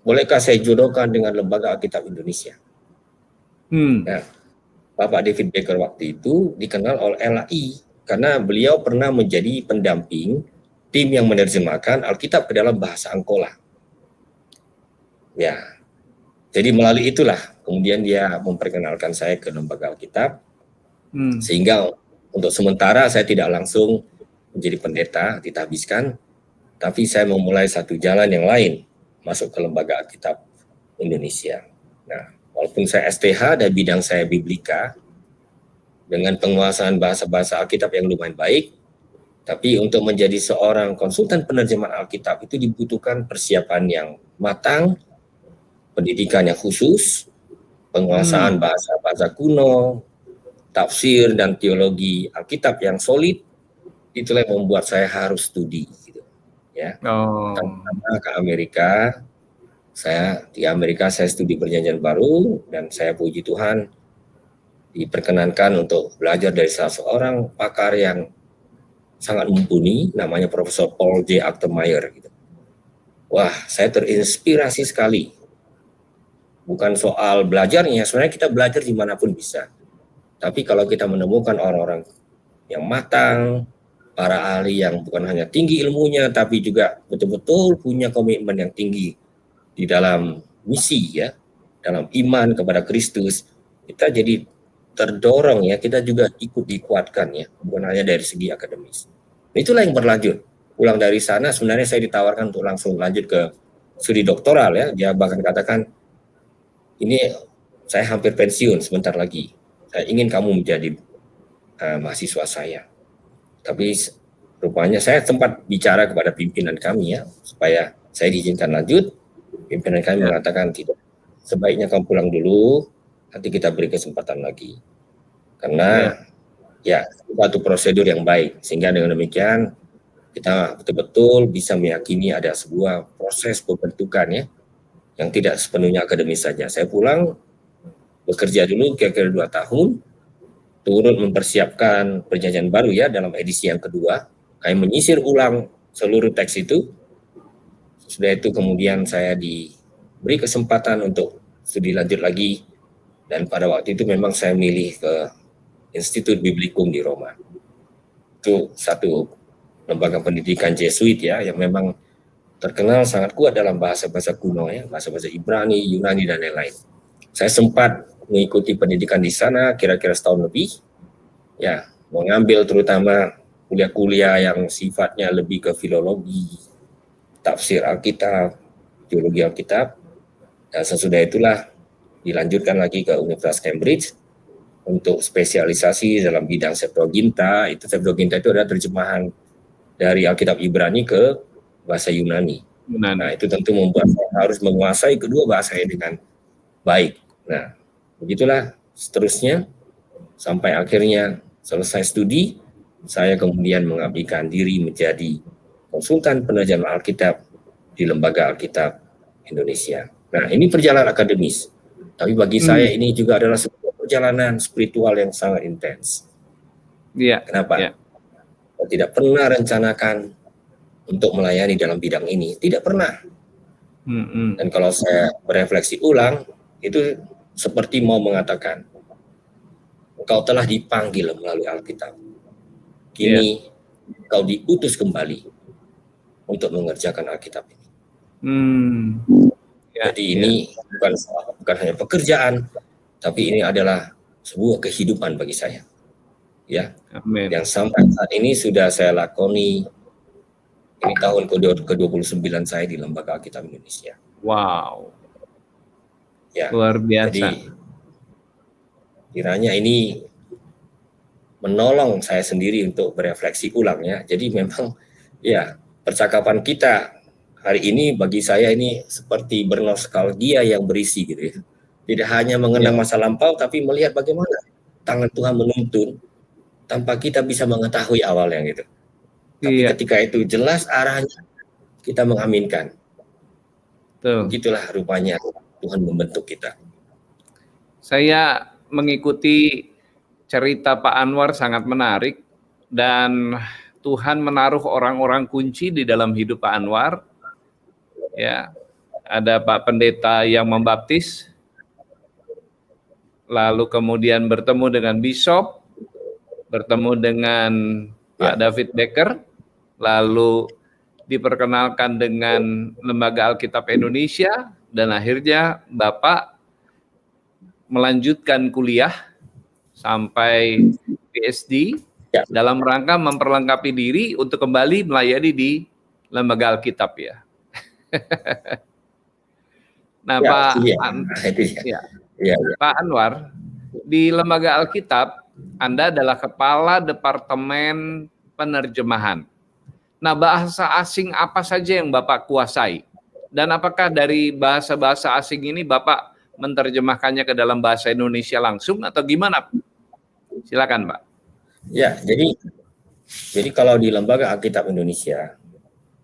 Bolehkah saya jodohkan dengan Lembaga Alkitab Indonesia? Nah, Bapak David Baker waktu itu dikenal oleh LAI, karena beliau pernah menjadi pendamping tim yang menerjemahkan Alkitab ke dalam bahasa Angkola. Ya, jadi melalui itulah kemudian dia memperkenalkan saya ke Lembaga Alkitab. Sehingga untuk sementara saya tidak langsung menjadi pendeta, ditahbiskan, tapi saya memulai satu jalan yang lain, masuk ke Lembaga Alkitab Indonesia. Nah, walaupun saya STH dan bidang saya biblika, dengan penguasaan bahasa-bahasa Alkitab yang lumayan baik, tapi untuk menjadi seorang konsultan penerjemahan Alkitab itu dibutuhkan persiapan yang matang, pendidikan yang khusus, penguasaan bahasa-bahasa kuno, tafsir dan teologi Alkitab yang solid. Itulah yang membuat saya harus studi gitu. Ya. Pertama ke Amerika, di Amerika saya studi Perjanjian Baru, dan saya puji Tuhan diperkenankan untuk belajar dari salah seorang pakar yang sangat mumpuni, namanya Profesor Paul J. Achtermeyer gitu. Wah, saya terinspirasi sekali. Bukan soal belajarnya, sebenarnya kita belajar dimanapun bisa. Tapi kalau kita menemukan orang-orang yang matang, para ahli yang bukan hanya tinggi ilmunya, tapi juga betul-betul punya komitmen yang tinggi di dalam misi, ya, dalam iman kepada Kristus, kita jadi terdorong, ya, kita juga ikut dikuatkan, ya, bukan hanya dari segi akademis. Itulah yang berlanjut. Pulang dari sana sebenarnya saya ditawarkan untuk langsung lanjut ke studi doktoral, ya. Dia bahkan katakan, ini saya hampir pensiun sebentar lagi, saya ingin kamu menjadi mahasiswa saya. Tapi rupanya saya sempat bicara kepada pimpinan kami, ya, supaya saya diizinkan lanjut. Pimpinan kami mengatakan tidak, sebaiknya kamu pulang dulu, nanti kita beri kesempatan lagi. Karena ya suatu prosedur yang baik, sehingga dengan demikian kita betul-betul bisa meyakini ada sebuah proses pembentukan, ya, yang tidak sepenuhnya akademis saja. Saya pulang bekerja dulu kira-kira 2 tahun, turut mempersiapkan Perjanjian Baru, ya, dalam edisi yang kedua. Kami menyisir ulang seluruh teks itu. Sudah itu kemudian saya diberi kesempatan untuk studi lanjut lagi, dan pada waktu itu memang saya milih ke Institut Biblikum di Roma. Itu satu lembaga pendidikan Jesuit, ya, yang memang terkenal sangat kuat dalam bahasa-bahasa kuno, ya, bahasa-bahasa Ibrani, Yunani, dan lain-lain. Saya sempat mengikuti pendidikan di sana kira-kira setahun lebih, ya, mengambil terutama kuliah-kuliah yang sifatnya lebih ke filologi, tafsir Alkitab, teologi Alkitab, dan sesudah itulah dilanjutkan lagi ke Universitas Cambridge untuk spesialisasi dalam bidang Septuaginta. Septuaginta itu adalah terjemahan dari Alkitab Ibrani ke bahasa Yunani. Nah, itu tentu membuat saya harus menguasai kedua bahasa ini dengan baik. Nah, begitulah seterusnya sampai akhirnya selesai studi, saya kemudian mengabdikan diri menjadi konsultan penerjemahan Alkitab di Lembaga Alkitab Indonesia. Nah, ini perjalanan akademis. Tapi bagi saya ini juga adalah sebuah perjalanan spiritual yang sangat intens. Kenapa? Saya tidak pernah rencanakan untuk melayani dalam bidang ini. Tidak pernah. Dan kalau saya berefleksi ulang, itu seperti mau mengatakan, engkau telah dipanggil melalui Alkitab. Kini engkau diutus kembali untuk mengerjakan Alkitab ini. Jadi ini bukan hanya pekerjaan, tapi ini adalah sebuah kehidupan bagi saya, ya. Amen. Yang sampai saat ini sudah saya lakoni. Ini tahun ke-29 saya di Lembaga Alkitab Indonesia. Wow. Ya. Luar biasa. Jadi kiranya ini menolong saya sendiri untuk berefleksi ulang, ya. Jadi memang, ya, percakapan kita hari ini bagi saya ini seperti bernostalgia yang berisi gitu, ya. Tidak hanya mengenang masa lampau, tapi melihat bagaimana tangan Tuhan menuntun tanpa kita bisa mengetahui awalnya gitu. Tapi ketika itu jelas arahnya, kita mengaminkan. Begitulah rupanya Tuhan membentuk kita. Saya mengikuti cerita Pak Anwar sangat menarik, dan Tuhan menaruh orang-orang kunci di dalam hidup Pak Anwar. Ya, ada Pak Pendeta yang membaptis, lalu kemudian bertemu dengan Bishop, bertemu dengan Pak David Becker, lalu diperkenalkan dengan Lembaga Alkitab Indonesia, dan akhirnya Bapak melanjutkan kuliah sampai PhD Ya. dalam rangka memperlengkapi diri untuk kembali melayani di lembaga Alkitab ya. Nah, Ya, Pak iya. Itu ya. ya, Ya, ya. Pak Anwar, di lembaga Alkitab Anda adalah kepala departemen penerjemahan. Nah, bahasa asing apa saja yang Bapak kuasai? Dan apakah dari bahasa-bahasa asing ini Bapak menerjemahkannya ke dalam bahasa Indonesia langsung atau gimana? Silakan, Pak. Ya, jadi kalau di Lembaga Alkitab Indonesia,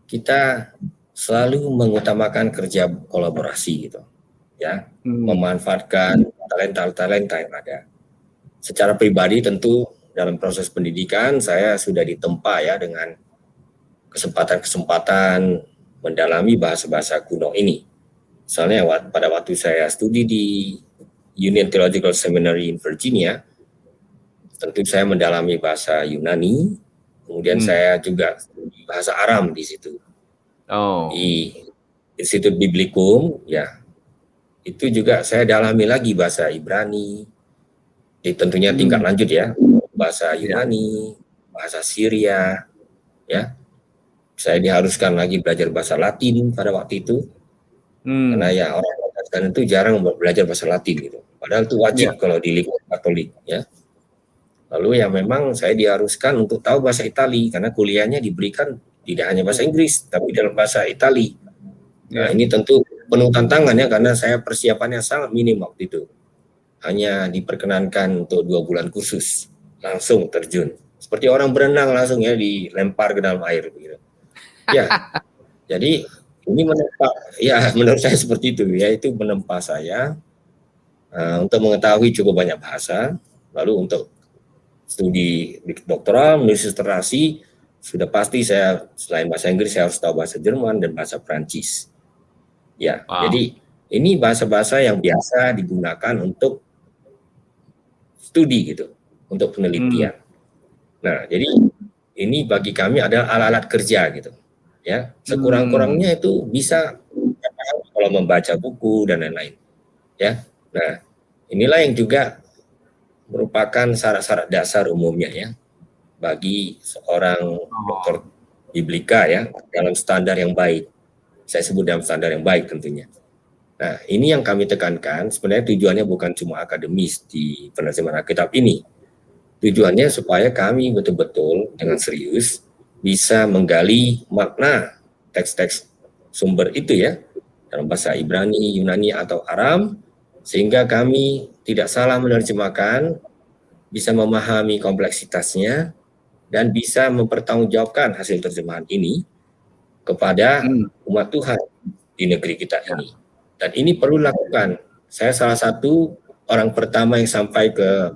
kita selalu mengutamakan kerja kolaborasi gitu. Ya, memanfaatkan talenta-talenta yang ada. Secara pribadi tentu dalam proses pendidikan saya sudah ditempa ya dengan kesempatan-kesempatan mendalami bahasa-bahasa kuno ini. Misalnya pada waktu saya studi di Union Theological Seminary in Virginia, tentu saya mendalami bahasa Yunani, kemudian saya juga studi bahasa Aram di situ. Di Institut Biblikum, ya, itu juga saya dalami lagi bahasa Ibrani, tentunya tingkat lanjut ya, bahasa Yunani, bahasa Syria, ya. Saya diharuskan lagi belajar bahasa Latin pada waktu itu, karena ya orang Protestan itu jarang belajar bahasa Latin gitu. Padahal itu wajib kalau di lingkungan Katolik, ya. Lalu ya memang saya diharuskan untuk tahu bahasa Itali karena kuliahnya diberikan tidak hanya bahasa Inggris tapi dalam bahasa Itali. Nah, ini tentu penuh tantangan ya karena saya persiapannya sangat minim waktu itu. Hanya diperkenankan untuk 2 bulan khusus, langsung terjun. Seperti orang berenang langsung ya dilempar ke dalam air begitu. Ya. Jadi ini menempa ya menurut saya seperti itu ya, itu menempa saya untuk mengetahui cukup banyak bahasa, lalu untuk studi doktoral, menulis literasi, sudah pasti saya selain bahasa Inggris saya harus tahu bahasa Jerman dan bahasa Prancis. Ya, jadi ini bahasa-bahasa yang biasa digunakan untuk studi gitu, untuk penelitian. Nah, jadi ini bagi kami adalah alat-alat kerja gitu. Ya, sekurang-kurangnya itu bisa kalau membaca buku dan lain-lain. Ya. Nah, inilah yang juga merupakan syarat-syarat dasar umumnya ya bagi seorang dokter biblika ya dalam standar yang baik. Saya sebut dalam standar yang baik tentunya. Nah, ini yang kami tekankan sebenarnya tujuannya bukan cuma akademis di penerjemahan Alkitab ini. Tujuannya supaya kami betul-betul dengan serius bisa menggali makna teks-teks sumber itu ya dalam bahasa Ibrani, Yunani atau Aram sehingga kami tidak salah menerjemahkan, bisa memahami kompleksitasnya dan bisa mempertanggungjawabkan hasil terjemahan ini kepada umat Tuhan di negeri kita ini. Dan ini perlu dilakukan. Saya salah satu orang pertama yang sampai ke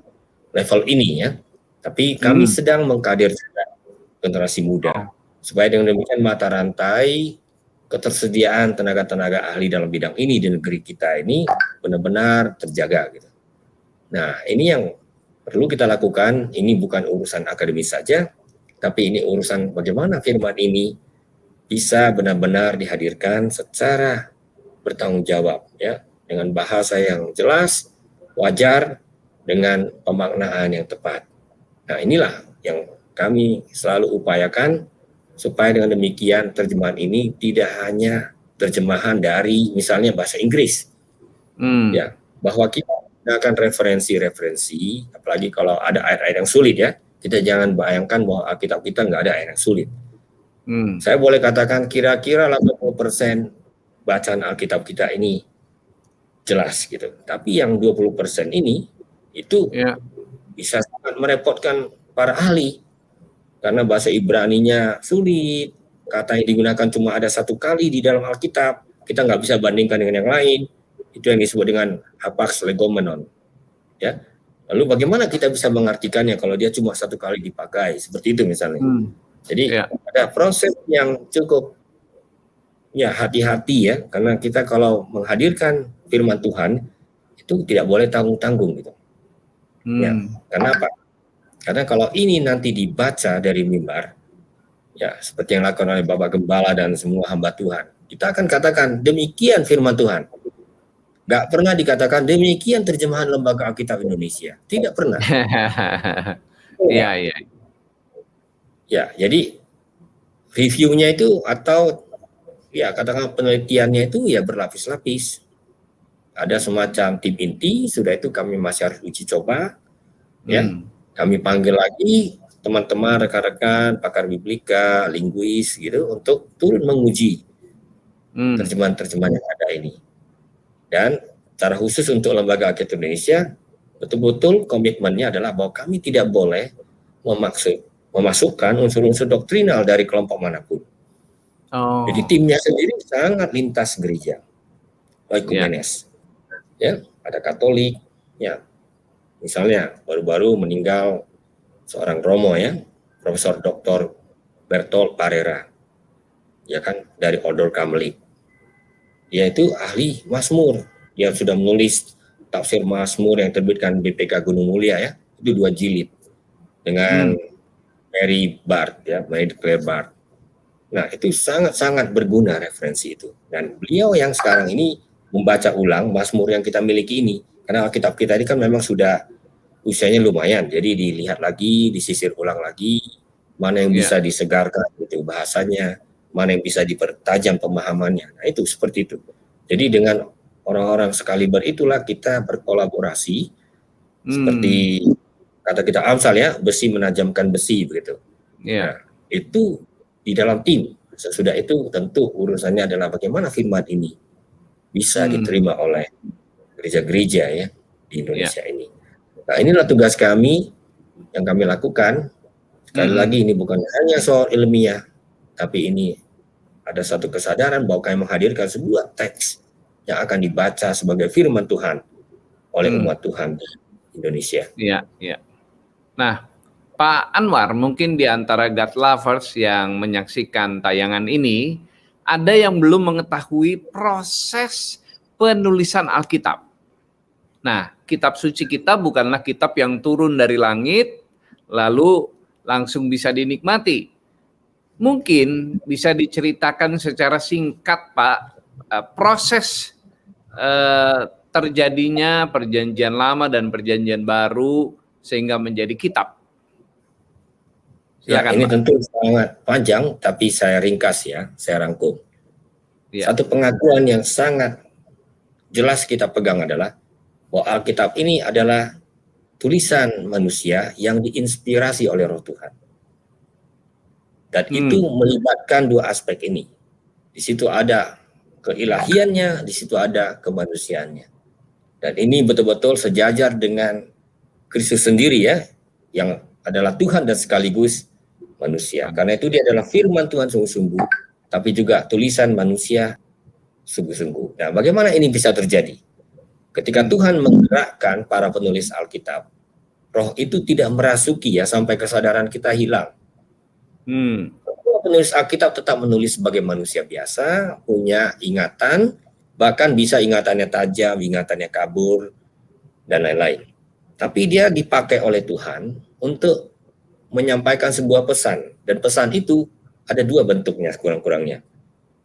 level ini ya. Tapi kami sedang mengkader generasi muda supaya dengan demikian mata rantai ketersediaan tenaga-tenaga ahli dalam bidang ini di negeri kita ini benar-benar terjaga gitu. Nah, ini yang perlu kita lakukan. Ini bukan urusan akademis saja, tapi ini urusan bagaimana firman ini bisa benar-benar dihadirkan secara bertanggung jawab ya, dengan bahasa yang jelas, wajar, dengan pemaknaan yang tepat. Nah, inilah yang kami selalu upayakan supaya dengan demikian terjemahan ini tidak hanya terjemahan dari misalnya bahasa Inggris. Ya, bahwa kita gunakan referensi-referensi, apalagi kalau ada ayat-ayat yang sulit ya, kita jangan bayangkan bahwa Alkitab kita nggak ada ayat yang sulit. Saya boleh katakan kira-kira 80% bacaan Alkitab kita ini jelas gitu. Tapi yang 20% ini itu bisa sangat merepotkan para ahli karena bahasa Ibraninya sulit, kata yang digunakan cuma ada 1 kali di dalam Alkitab, kita nggak bisa bandingkan dengan yang lain. Itu yang disebut dengan hapax legomenon. Ya. Lalu bagaimana kita bisa mengartikannya kalau dia cuma 1 kali dipakai seperti itu misalnya. Jadi ada proses yang cukup ya hati-hati ya, karena kita kalau menghadirkan firman Tuhan itu tidak boleh tanggung-tanggung gitu. Ya, kenapa? Karena kalau ini nanti dibaca dari mimbar, ya seperti yang dilakukan oleh Bapak Gembala dan semua hamba Tuhan, kita akan katakan demikian firman Tuhan. Nggak pernah dikatakan demikian terjemahan Lembaga Alkitab Indonesia. Tidak pernah. Iya, iya. Ya, jadi reviewnya itu atau ya katakan penelitiannya itu ya berlapis-lapis. Ada semacam tim inti, sudah itu kami masih harus uji coba, ya. Kami panggil lagi teman-teman, rekan-rekan, pakar biblika, linguis gitu untuk turun menguji terjemahan-terjemahan yang ada ini. Dan secara khusus untuk Lembaga Alkitab Indonesia, betul-betul komitmennya adalah bahwa kami tidak boleh memasukkan unsur-unsur doktrinal dari kelompok manapun. Jadi timnya sendiri sangat lintas gereja, oikumenes. Ya, ada Katolik, ya. Misalnya baru-baru meninggal seorang Romo ya, Profesor Dr. Bertolt Parera, ya kan, dari Order Karmelit. Dia itu ahli Mazmur. Dia sudah menulis tafsir Mazmur yang terbitkan BPK Gunung Mulia ya, itu 2 jilid dengan Mary Barth ya, Mary Claire Barth. Nah, itu sangat-sangat berguna referensi itu. Dan beliau yang sekarang ini membaca ulang Mazmur yang kita miliki ini, karena Alkitab kita ini kan memang sudah usianya lumayan, jadi dilihat lagi, disisir ulang lagi, mana yang bisa disegarkan itu bahasanya, mana yang bisa dipertajam pemahamannya. Nah, itu seperti itu. Jadi dengan orang-orang sekaliber itulah kita berkolaborasi, seperti kata kita Amsal ya, besi menajamkan besi begitu. Nah, itu di dalam tim. Sesudah itu tentu urusannya adalah bagaimana firman ini bisa diterima oleh gereja-gereja ya di Indonesia ini. Nah, inilah tugas kami yang kami lakukan. Sekali lagi ini bukan hanya soal ilmiah, tapi ini ada satu kesadaran bahwa kami menghadirkan sebuah teks yang akan dibaca sebagai firman Tuhan oleh umat Tuhan di Indonesia. Iya, iya. Nah, Pak Anwar, mungkin di antara God lovers yang menyaksikan tayangan ini, ada yang belum mengetahui proses penulisan Alkitab. Nah, kitab suci kita bukanlah kitab yang turun dari langit, lalu langsung bisa dinikmati. Mungkin bisa diceritakan secara singkat, Pak, proses terjadinya Perjanjian Lama dan Perjanjian Baru sehingga menjadi kitab. Silakan, ya, ini Pak. Tentu sangat panjang, tapi saya ringkas ya, saya rangkum. Ya. Satu pengakuan yang sangat jelas kita pegang adalah bahwa Alkitab ini adalah tulisan manusia yang diinspirasi oleh Roh Tuhan. Dan itu melibatkan 2 aspek ini. Di situ ada keilahiannya, di situ ada kemanusiaannya. Dan ini betul-betul sejajar dengan Kristus sendiri ya, yang adalah Tuhan dan sekaligus manusia. Karena itu dia adalah firman Tuhan sungguh-sungguh, tapi juga tulisan manusia sungguh-sungguh. Nah, bagaimana ini bisa terjadi? Ketika Tuhan menggerakkan para penulis Alkitab, Roh itu tidak merasuki ya sampai kesadaran kita hilang. Penulis Alkitab tetap menulis sebagai manusia biasa, punya ingatan, bahkan bisa ingatannya tajam, ingatannya kabur, dan lain-lain. Tapi dia dipakai oleh Tuhan untuk menyampaikan sebuah pesan, dan pesan itu ada 2 bentuknya kurang-kurangnya.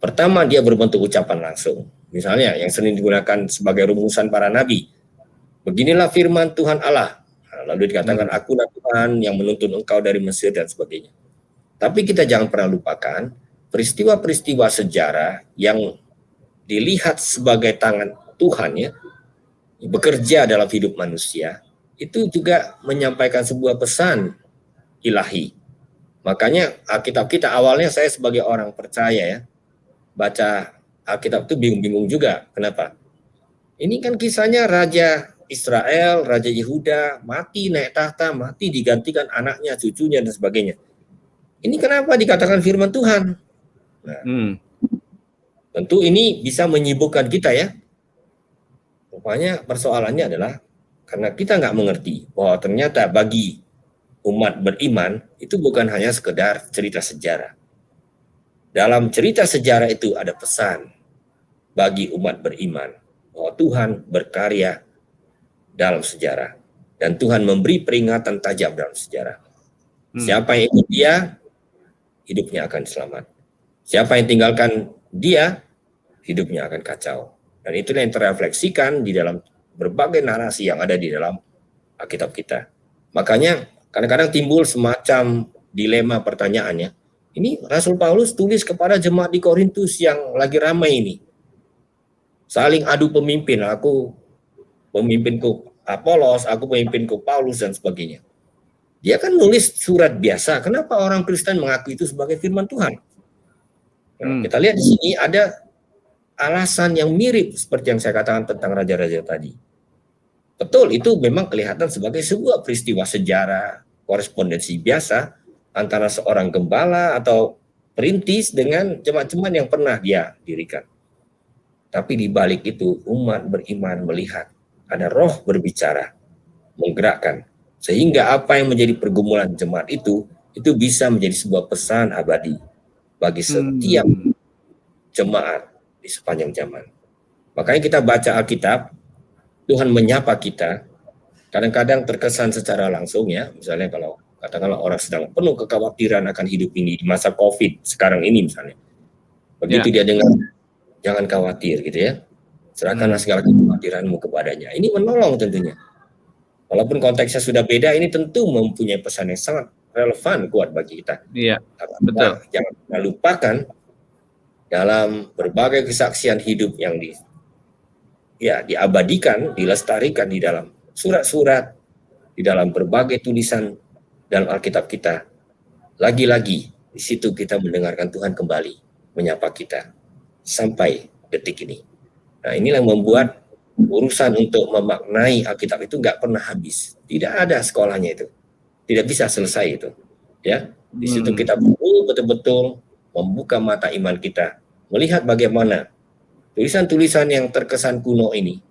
Pertama, dia berbentuk ucapan langsung. Misalnya yang sering digunakan sebagai rumusan para nabi. Beginilah firman Tuhan Allah. Lalu dikatakan, akulah Tuhan yang menuntun engkau dari Mesir dan sebagainya. Tapi kita jangan pernah lupakan peristiwa-peristiwa sejarah yang dilihat sebagai tangan Tuhan ya, bekerja dalam hidup manusia, itu juga menyampaikan sebuah pesan ilahi. Makanya Alkitab kita awalnya, saya sebagai orang percaya ya, baca Alkitab itu bingung-bingung juga. Kenapa? Ini kan kisahnya Raja Israel, Raja Yehuda, mati naik tahta, mati digantikan anaknya, cucunya, dan sebagainya. Ini kenapa dikatakan firman Tuhan? Nah, tentu ini bisa menyibukkan kita ya. Rupanya persoalannya adalah karena kita nggak mengerti bahwa ternyata bagi umat beriman itu bukan hanya sekedar cerita sejarah. Dalam cerita sejarah itu ada pesan bagi umat beriman bahwa Tuhan berkarya dalam sejarah dan Tuhan memberi peringatan tajam dalam sejarah. Siapa yang ikut dia, hidupnya akan selamat. Siapa yang tinggalkan dia, hidupnya akan kacau. Dan itulah yang terrefleksikan di dalam berbagai narasi yang ada di dalam Alkitab kita. Makanya kadang-kadang timbul semacam dilema pertanyaannya. Ini Rasul Paulus tulis kepada jemaat di Korintus yang lagi ramai ini. Saling adu pemimpin, aku pemimpinku Apolos, aku pemimpinku Paulus, dan sebagainya. Dia kan nulis surat biasa, kenapa orang Kristen mengaku itu sebagai firman Tuhan? Nah, kita lihat di sini ada alasan yang mirip seperti yang saya katakan tentang raja-raja tadi. Betul, itu memang kelihatan sebagai sebuah peristiwa sejarah, korespondensi biasa antara seorang gembala atau perintis dengan jemaat-jemaat yang pernah dia dirikan. Tapi di balik itu umat beriman melihat ada roh berbicara, menggerakkan, sehingga apa yang menjadi pergumulan jemaat itu bisa menjadi sebuah pesan abadi bagi setiap jemaat di sepanjang zaman. Makanya kita baca Alkitab, Tuhan menyapa kita, kadang-kadang terkesan secara langsung ya, misalnya kalau katakanlah orang sedang penuh kekhawatiran akan hidup ini di masa COVID sekarang ini misalnya. Begitu dia dengar, jangan khawatir gitu ya, serahkanlah segala kekhawatiranmu kepadanya. Ini menolong tentunya. Walaupun konteksnya sudah beda, ini tentu mempunyai pesan yang sangat relevan kuat bagi kita. Iya, betul. Jangan kita lupakan dalam berbagai kesaksian hidup yang diabadikan, dilestarikan di dalam surat-surat, di dalam berbagai tulisan dalam Alkitab kita. Lagi-lagi di situ kita mendengarkan Tuhan kembali menyapa kita sampai detik ini. Nah, inilah yang membuat urusan untuk memaknai Alkitab itu nggak pernah habis. Tidak ada sekolahnya itu. Tidak bisa selesai itu. Ya, di situ kita perlu betul-betul membuka mata iman kita, melihat bagaimana tulisan-tulisan yang terkesan kuno ini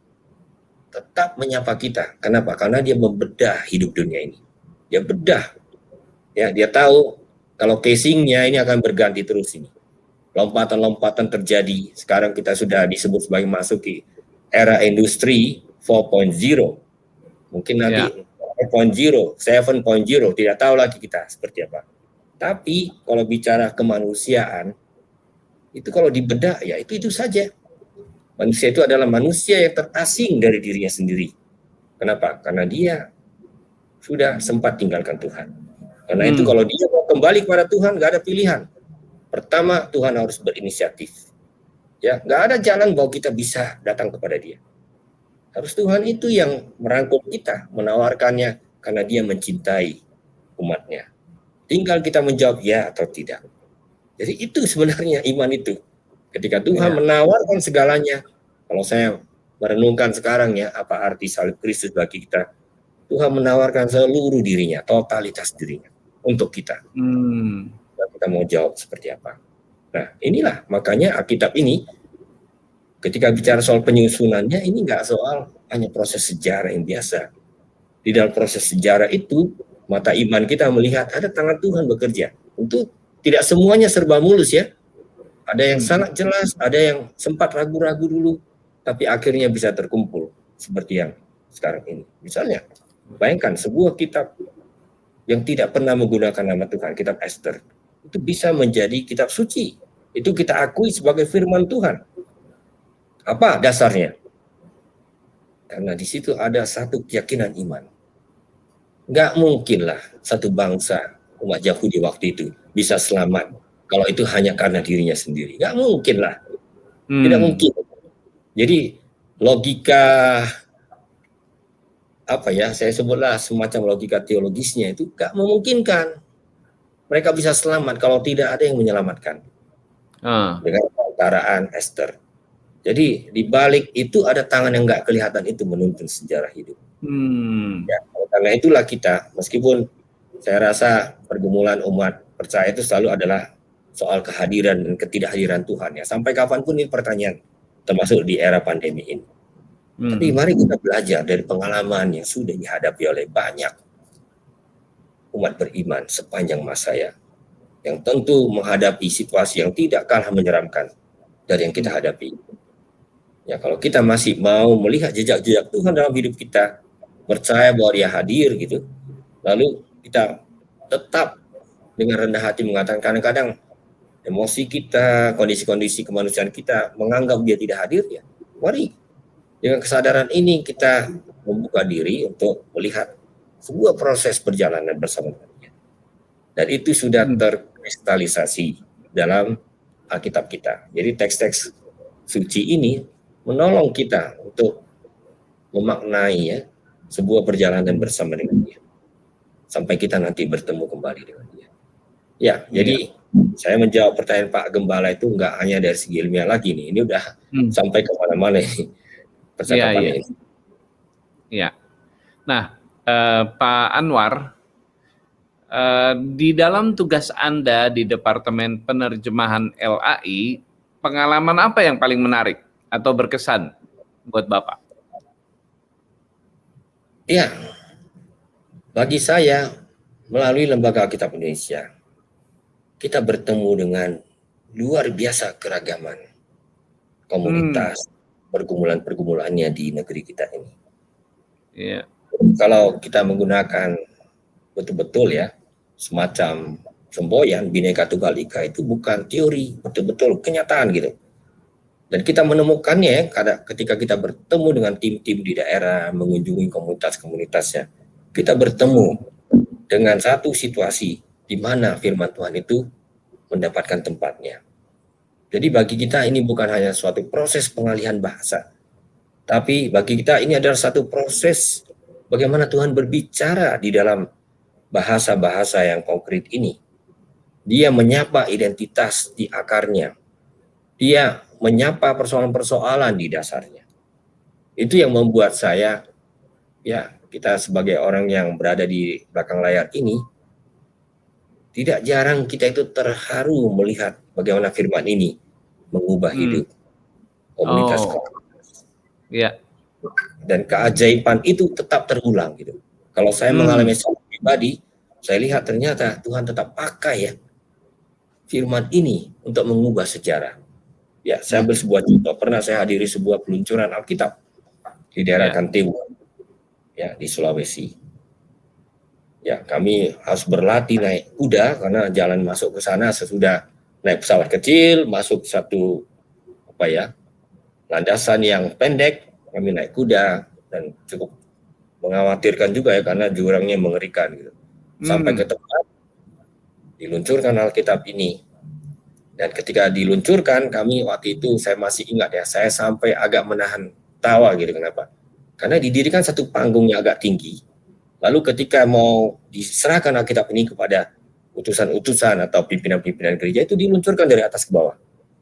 tetap menyapa kita. Kenapa? Karena dia membedah hidup dunia ini. Dia bedah. Ya, dia tahu kalau casingnya ini akan berganti terus ini. Lompatan-lompatan terjadi. Sekarang kita sudah disebut sebagai masuki era industri 4.0. Mungkin nanti 5.0, 7.0, tidak tahu lagi kita seperti apa. Tapi kalau bicara kemanusiaan, itu kalau dibedah ya itu saja. Manusia itu adalah manusia yang terasing dari dirinya sendiri. Kenapa? Karena dia sudah sempat tinggalkan Tuhan. Karena itu kalau dia mau kembali kepada Tuhan, nggak ada pilihan. Pertama, Tuhan harus berinisiatif. Ya, nggak ada jalan bahwa kita bisa datang kepada Dia. Harus Tuhan itu yang merangkul kita, menawarkannya, karena Dia mencintai umatnya. Tinggal kita menjawab ya atau tidak. Jadi itu sebenarnya iman itu. Ketika Tuhan menawarkan segalanya, kalau saya merenungkan sekarang ya, apa arti salib Kristus bagi kita? Tuhan menawarkan seluruh dirinya, totalitas dirinya untuk kita. Dan kita mau jawab seperti apa. Nah, inilah makanya Alkitab ini, ketika bicara soal penyusunannya, ini nggak soal hanya proses sejarah yang biasa. Di dalam proses sejarah itu, mata iman kita melihat ada tangan Tuhan bekerja. Untuk tidak semuanya serba mulus ya. Ada yang sangat jelas, ada yang sempat ragu-ragu dulu, tapi akhirnya bisa terkumpul seperti yang sekarang ini. Misalnya, bayangkan sebuah kitab yang tidak pernah menggunakan nama Tuhan, kitab Esther, itu bisa menjadi kitab suci. Itu kita akui sebagai firman Tuhan. Apa dasarnya? Karena di situ ada satu keyakinan iman. Nggak mungkinlah satu bangsa umat Yahudi waktu itu bisa selamat kalau itu hanya karena dirinya sendiri. Nggak mungkin lah. Tidak mungkin. Jadi logika apa ya, saya sebutlah semacam logika teologisnya itu nggak memungkinkan. Mereka bisa selamat kalau tidak ada yang menyelamatkan. Dengan perantaraan Esther. Jadi di balik itu ada tangan yang nggak kelihatan itu menuntun sejarah hidup. Ya, karena itulah kita, meskipun saya rasa pergumulan umat percaya itu selalu adalah soal kehadiran dan ketidakhadiran Tuhan ya. Sampai kapanpun ini pertanyaan, termasuk di era pandemi ini. Tapi mari kita belajar dari pengalaman yang sudah dihadapi oleh banyak umat beriman sepanjang masa ya, yang tentu menghadapi situasi yang tidak kalah menyeramkan dari yang kita hadapi. Ya, kalau kita masih mau melihat jejak-jejak Tuhan dalam hidup kita, percaya bahwa Dia hadir gitu, lalu kita tetap dengan rendah hati mengatakan, kadang-kadang emosi kita, kondisi-kondisi kemanusiaan kita menganggap Dia tidak hadir, ya Mari dengan kesadaran ini kita membuka diri untuk melihat sebuah proses perjalanan bersama Tuhan. Dan itu sudah terkristalisasi dalam Alkitab kita. Jadi teks-teks suci ini menolong kita untuk memaknai ya sebuah perjalanan bersama dengan Dia sampai kita nanti bertemu kembali dengan Dia. Ya, jadi saya menjawab pertanyaan Pak Gembala itu enggak hanya dari segi ilmiah lagi nih. Ini udah sampai kemana-mana ini percakapan ini. Ya. Nah, Pak Anwar, di dalam tugas Anda di Departemen Penerjemahan LAI, pengalaman apa yang paling menarik atau berkesan buat Bapak? Ya, bagi saya melalui Lembaga Alkitab Indonesia, kita bertemu dengan luar biasa keragaman komunitas, pergumulan-pergumulannya di negeri kita ini. Yeah. Kalau kita menggunakan betul-betul ya, semacam semboyan Bhinneka Tunggal Ika itu bukan teori, betul-betul kenyataan gitu. Dan kita menemukannya ketika kita bertemu dengan tim-tim di daerah, mengunjungi komunitas-komunitasnya, kita bertemu dengan satu situasi di mana firman Tuhan itu mendapatkan tempatnya. Jadi bagi kita ini bukan hanya suatu proses pengalihan bahasa, tapi bagi kita ini adalah satu proses bagaimana Tuhan berbicara di dalam bahasa-bahasa yang konkret ini. Dia menyapa identitas di akarnya. Dia menyapa persoalan-persoalan di dasarnya. Itu yang membuat saya, ya kita sebagai orang yang berada di belakang layar ini, tidak jarang kita itu terharu melihat bagaimana firman ini mengubah hidup komunitas. Yeah. Dan keajaiban itu tetap terulang gitu. Kalau saya mengalami secara pribadi, saya lihat ternyata Tuhan tetap pakai ya firman ini untuk mengubah sejarah. Ya, saya ambil sebuah contoh. Pernah saya hadiri sebuah peluncuran Alkitab di daerah Kantebo, ya di Sulawesi. Ya, kami harus berlatih naik kuda karena jalan masuk ke sana sesudah naik pesawat kecil, masuk satu landasan yang pendek, kami naik kuda dan cukup mengkhawatirkan juga ya karena jurangnya mengerikan gitu. Sampai ke tempat diluncurkan Alkitab ini. Dan ketika diluncurkan, kami waktu itu saya masih ingat ya, saya sampai agak menahan tawa gitu. Kenapa? Karena didirikan satu panggung yang agak tinggi. Lalu ketika mau diserahkan Alkitab ini kepada utusan-utusan atau pimpinan-pimpinan gereja, itu diluncurkan dari atas ke bawah.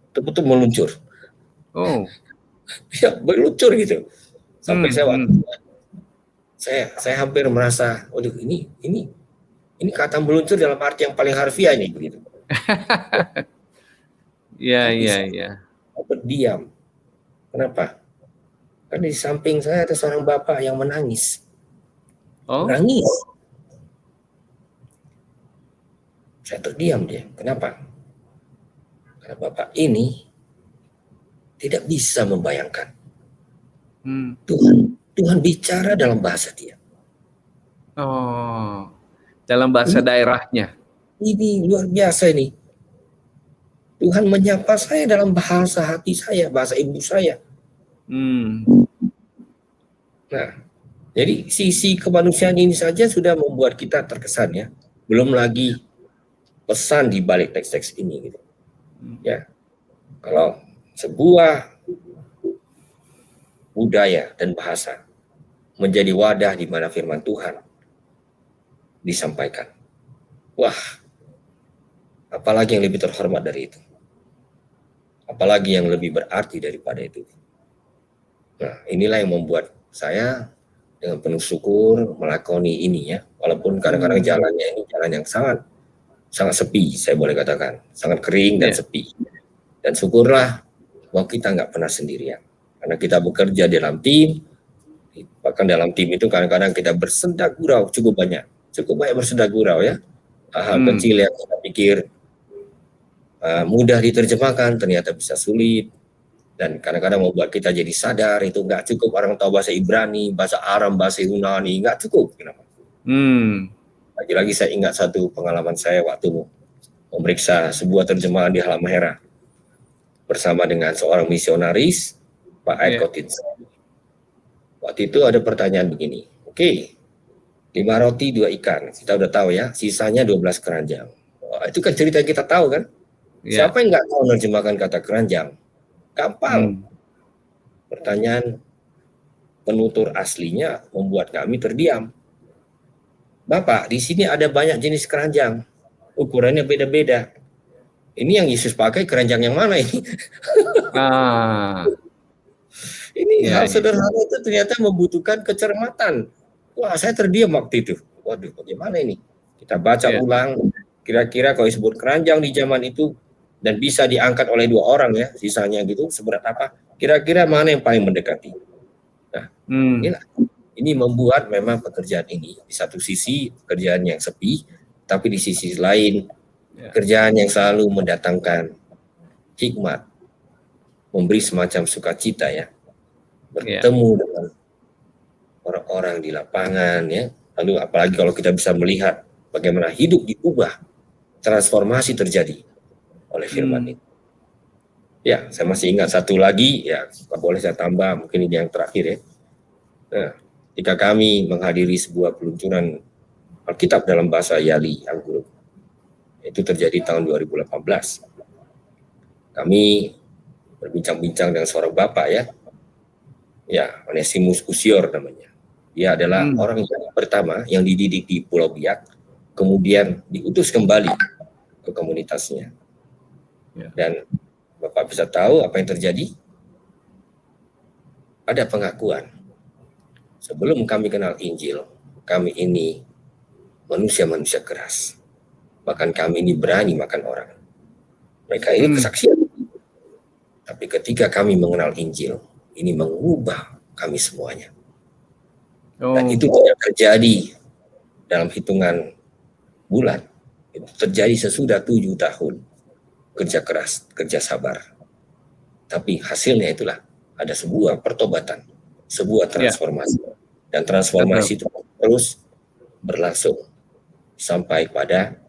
Betul-betul meluncur. Oh. Ya, meluncur gitu. Sampai saya hampir merasa, waduh ini kata meluncur dalam arti yang paling harfiah ini begitu. Iya. Berdiam. Kenapa? Karena di samping saya ada seorang bapak yang menangis. Menangis. Saya terdiam dia. Kenapa? Karena bapak ini tidak bisa membayangkan. Tuhan bicara dalam bahasa dia. Oh, dalam bahasa daerahnya. Ini luar biasa ini. Tuhan menyapa saya dalam bahasa hati saya, bahasa ibu saya. Nah, jadi sisi kemanusiaan ini saja sudah membuat kita terkesan ya. Belum lagi pesan di balik teks-teks ini gitu. Ya. Kalau sebuah budaya dan bahasa menjadi wadah di mana firman Tuhan disampaikan. Wah, apalagi yang lebih terhormat dari itu? Apalagi yang lebih berarti daripada itu? Nah, inilah yang membuat saya dengan penuh syukur melakoni ini ya. Walaupun kadang-kadang jalannya ini jalan yang sangat sepi, saya boleh katakan. Sangat kering dan sepi. Dan syukurlah bahwa kita nggak pernah sendirian. Karena kita bekerja dalam tim, bahkan dalam tim itu kadang-kadang kita bersendak gurau cukup banyak bersendak gurau ya. Hal kecil yang kita pikir mudah diterjemahkan ternyata bisa sulit, dan kadang-kadang membuat kita jadi sadar itu nggak cukup orang tahu bahasa Ibrani, bahasa Aram, bahasa Yunani, nggak cukup. Kenapa? Lagi-lagi saya ingat satu pengalaman saya waktu memeriksa sebuah terjemahan di Halmahera bersama dengan seorang misionaris Pak Eko Tits. Waktu itu ada pertanyaan begini, oke, 5 roti 2 ikan, kita udah tahu ya, sisanya 12 keranjang. Wah, itu kan cerita yang kita tahu kan? Siapa yang nggak tahu menerjemahkan kata keranjang? Gampang. Pertanyaan penutur aslinya membuat kami terdiam. Bapak, di sini ada banyak jenis keranjang, ukurannya beda-beda. Ini yang Yesus pakai keranjang yang mana ini? Ini hal sederhana itu ternyata membutuhkan kecermatan. Wah, saya terdiam waktu itu. Waduh, bagaimana ini? Kita baca ulang, kira-kira kalau disebut keranjang di zaman itu dan bisa diangkat oleh 2 orang ya, sisanya gitu, seberat apa? Kira-kira mana yang paling mendekati? Nah, ini membuat memang pekerjaan ini di satu sisi pekerjaan yang sepi, tapi di sisi lain pekerjaan yang selalu mendatangkan hikmat, memberi semacam sukacita ya, bertemu dengan orang-orang di lapangan ya. Lalu apalagi kalau kita bisa melihat bagaimana hidup diubah, transformasi terjadi oleh firman itu. Ya, saya masih ingat satu lagi ya, boleh saya tambah, mungkin ini yang terakhir ya. Nah, ketika kami menghadiri sebuah peluncuran Alkitab dalam bahasa Yali Anggur, itu terjadi tahun 2018. Kami berbincang-bincang dengan seorang bapak ya, Onesimus Kusior namanya. Dia adalah orang yang pertama yang dididik di Pulau Biak, kemudian diutus kembali ke komunitasnya. Dan Bapak bisa tahu apa yang terjadi? Ada pengakuan. Sebelum kami kenal Injil, kami ini manusia-manusia keras. Bahkan kami ini berani makan orang. Mereka ini kesaksian. Tapi ketika kami mengenal Injil, ini mengubah kami semuanya. Dan itu tidak terjadi dalam hitungan bulan. Itu terjadi sesudah 7 tahun. Kerja keras, kerja sabar. Tapi hasilnya itulah ada sebuah pertobatan, sebuah transformasi. Dan transformasi itu terus berlangsung sampai pada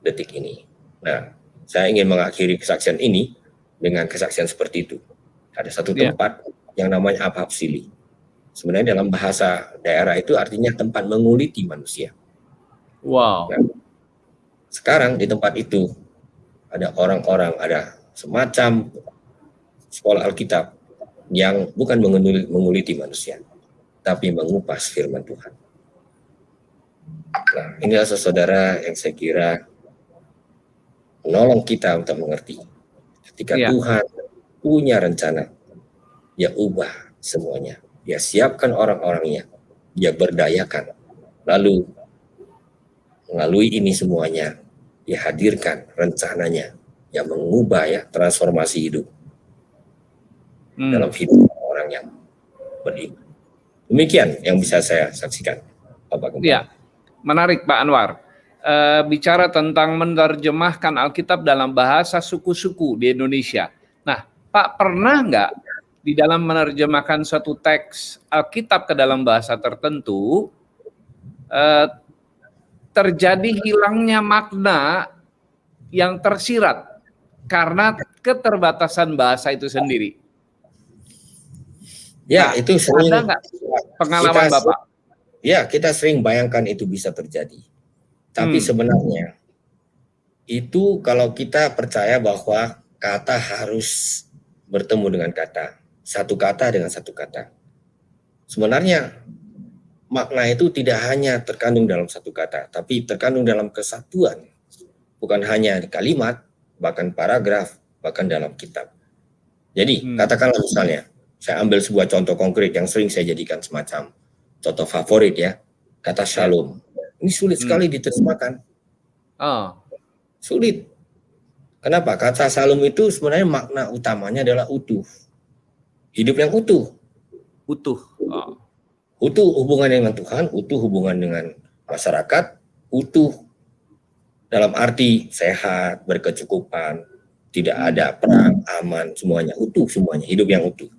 detik ini. Nah, saya ingin mengakhiri kesaksian ini dengan kesaksian seperti itu. Ada satu tempat yang namanya Apapsili. Sebenarnya dalam bahasa daerah itu artinya tempat menguliti manusia. Wow. Nah, sekarang di tempat itu ada orang-orang, ada semacam sekolah Alkitab yang bukan menguliti manusia, tapi mengupas firman Tuhan. Nah, inilah saudara yang saya kira menolong kita untuk mengerti. Ketika Tuhan punya rencana, dia ubah semuanya. Dia siapkan orang-orangnya, dia berdayakan. Lalu melalui ini semuanya, dia hadirkan rencananya yang mengubah transformasi hidup dalam hidup orang yang beriman. Demikian yang bisa saya saksikan, Bapak Gembala. Ya, menarik Pak Anwar. Bicara tentang menerjemahkan Alkitab dalam bahasa suku-suku di Indonesia. Nah, Pak, pernah nggak di dalam menerjemahkan suatu teks Alkitab ke dalam bahasa tertentu terjadi hilangnya makna yang tersirat karena keterbatasan bahasa itu sendiri? Ya, itu sering. Ada nggak pengalaman Bapak? Ya, kita sering bayangkan itu bisa terjadi. Tapi sebenarnya itu kalau kita percaya bahwa kata harus bertemu dengan kata, satu kata dengan satu kata. Sebenarnya makna itu tidak hanya terkandung dalam satu kata, tapi terkandung dalam kesatuan. Bukan hanya kalimat, bahkan paragraf, bahkan dalam kitab. Jadi, katakanlah misalnya, saya ambil sebuah contoh konkret yang sering saya jadikan semacam contoh favorit ya, kata shalom. Ini sulit sekali diterjemahkan. Sulit. Kenapa? Kata shalom itu sebenarnya makna utamanya adalah utuh. Hidup yang utuh. Utuh. Utuh hubungan dengan Tuhan, utuh hubungan dengan masyarakat, utuh dalam arti sehat, berkecukupan, tidak ada perang, aman, semuanya utuh, semuanya hidup yang utuh.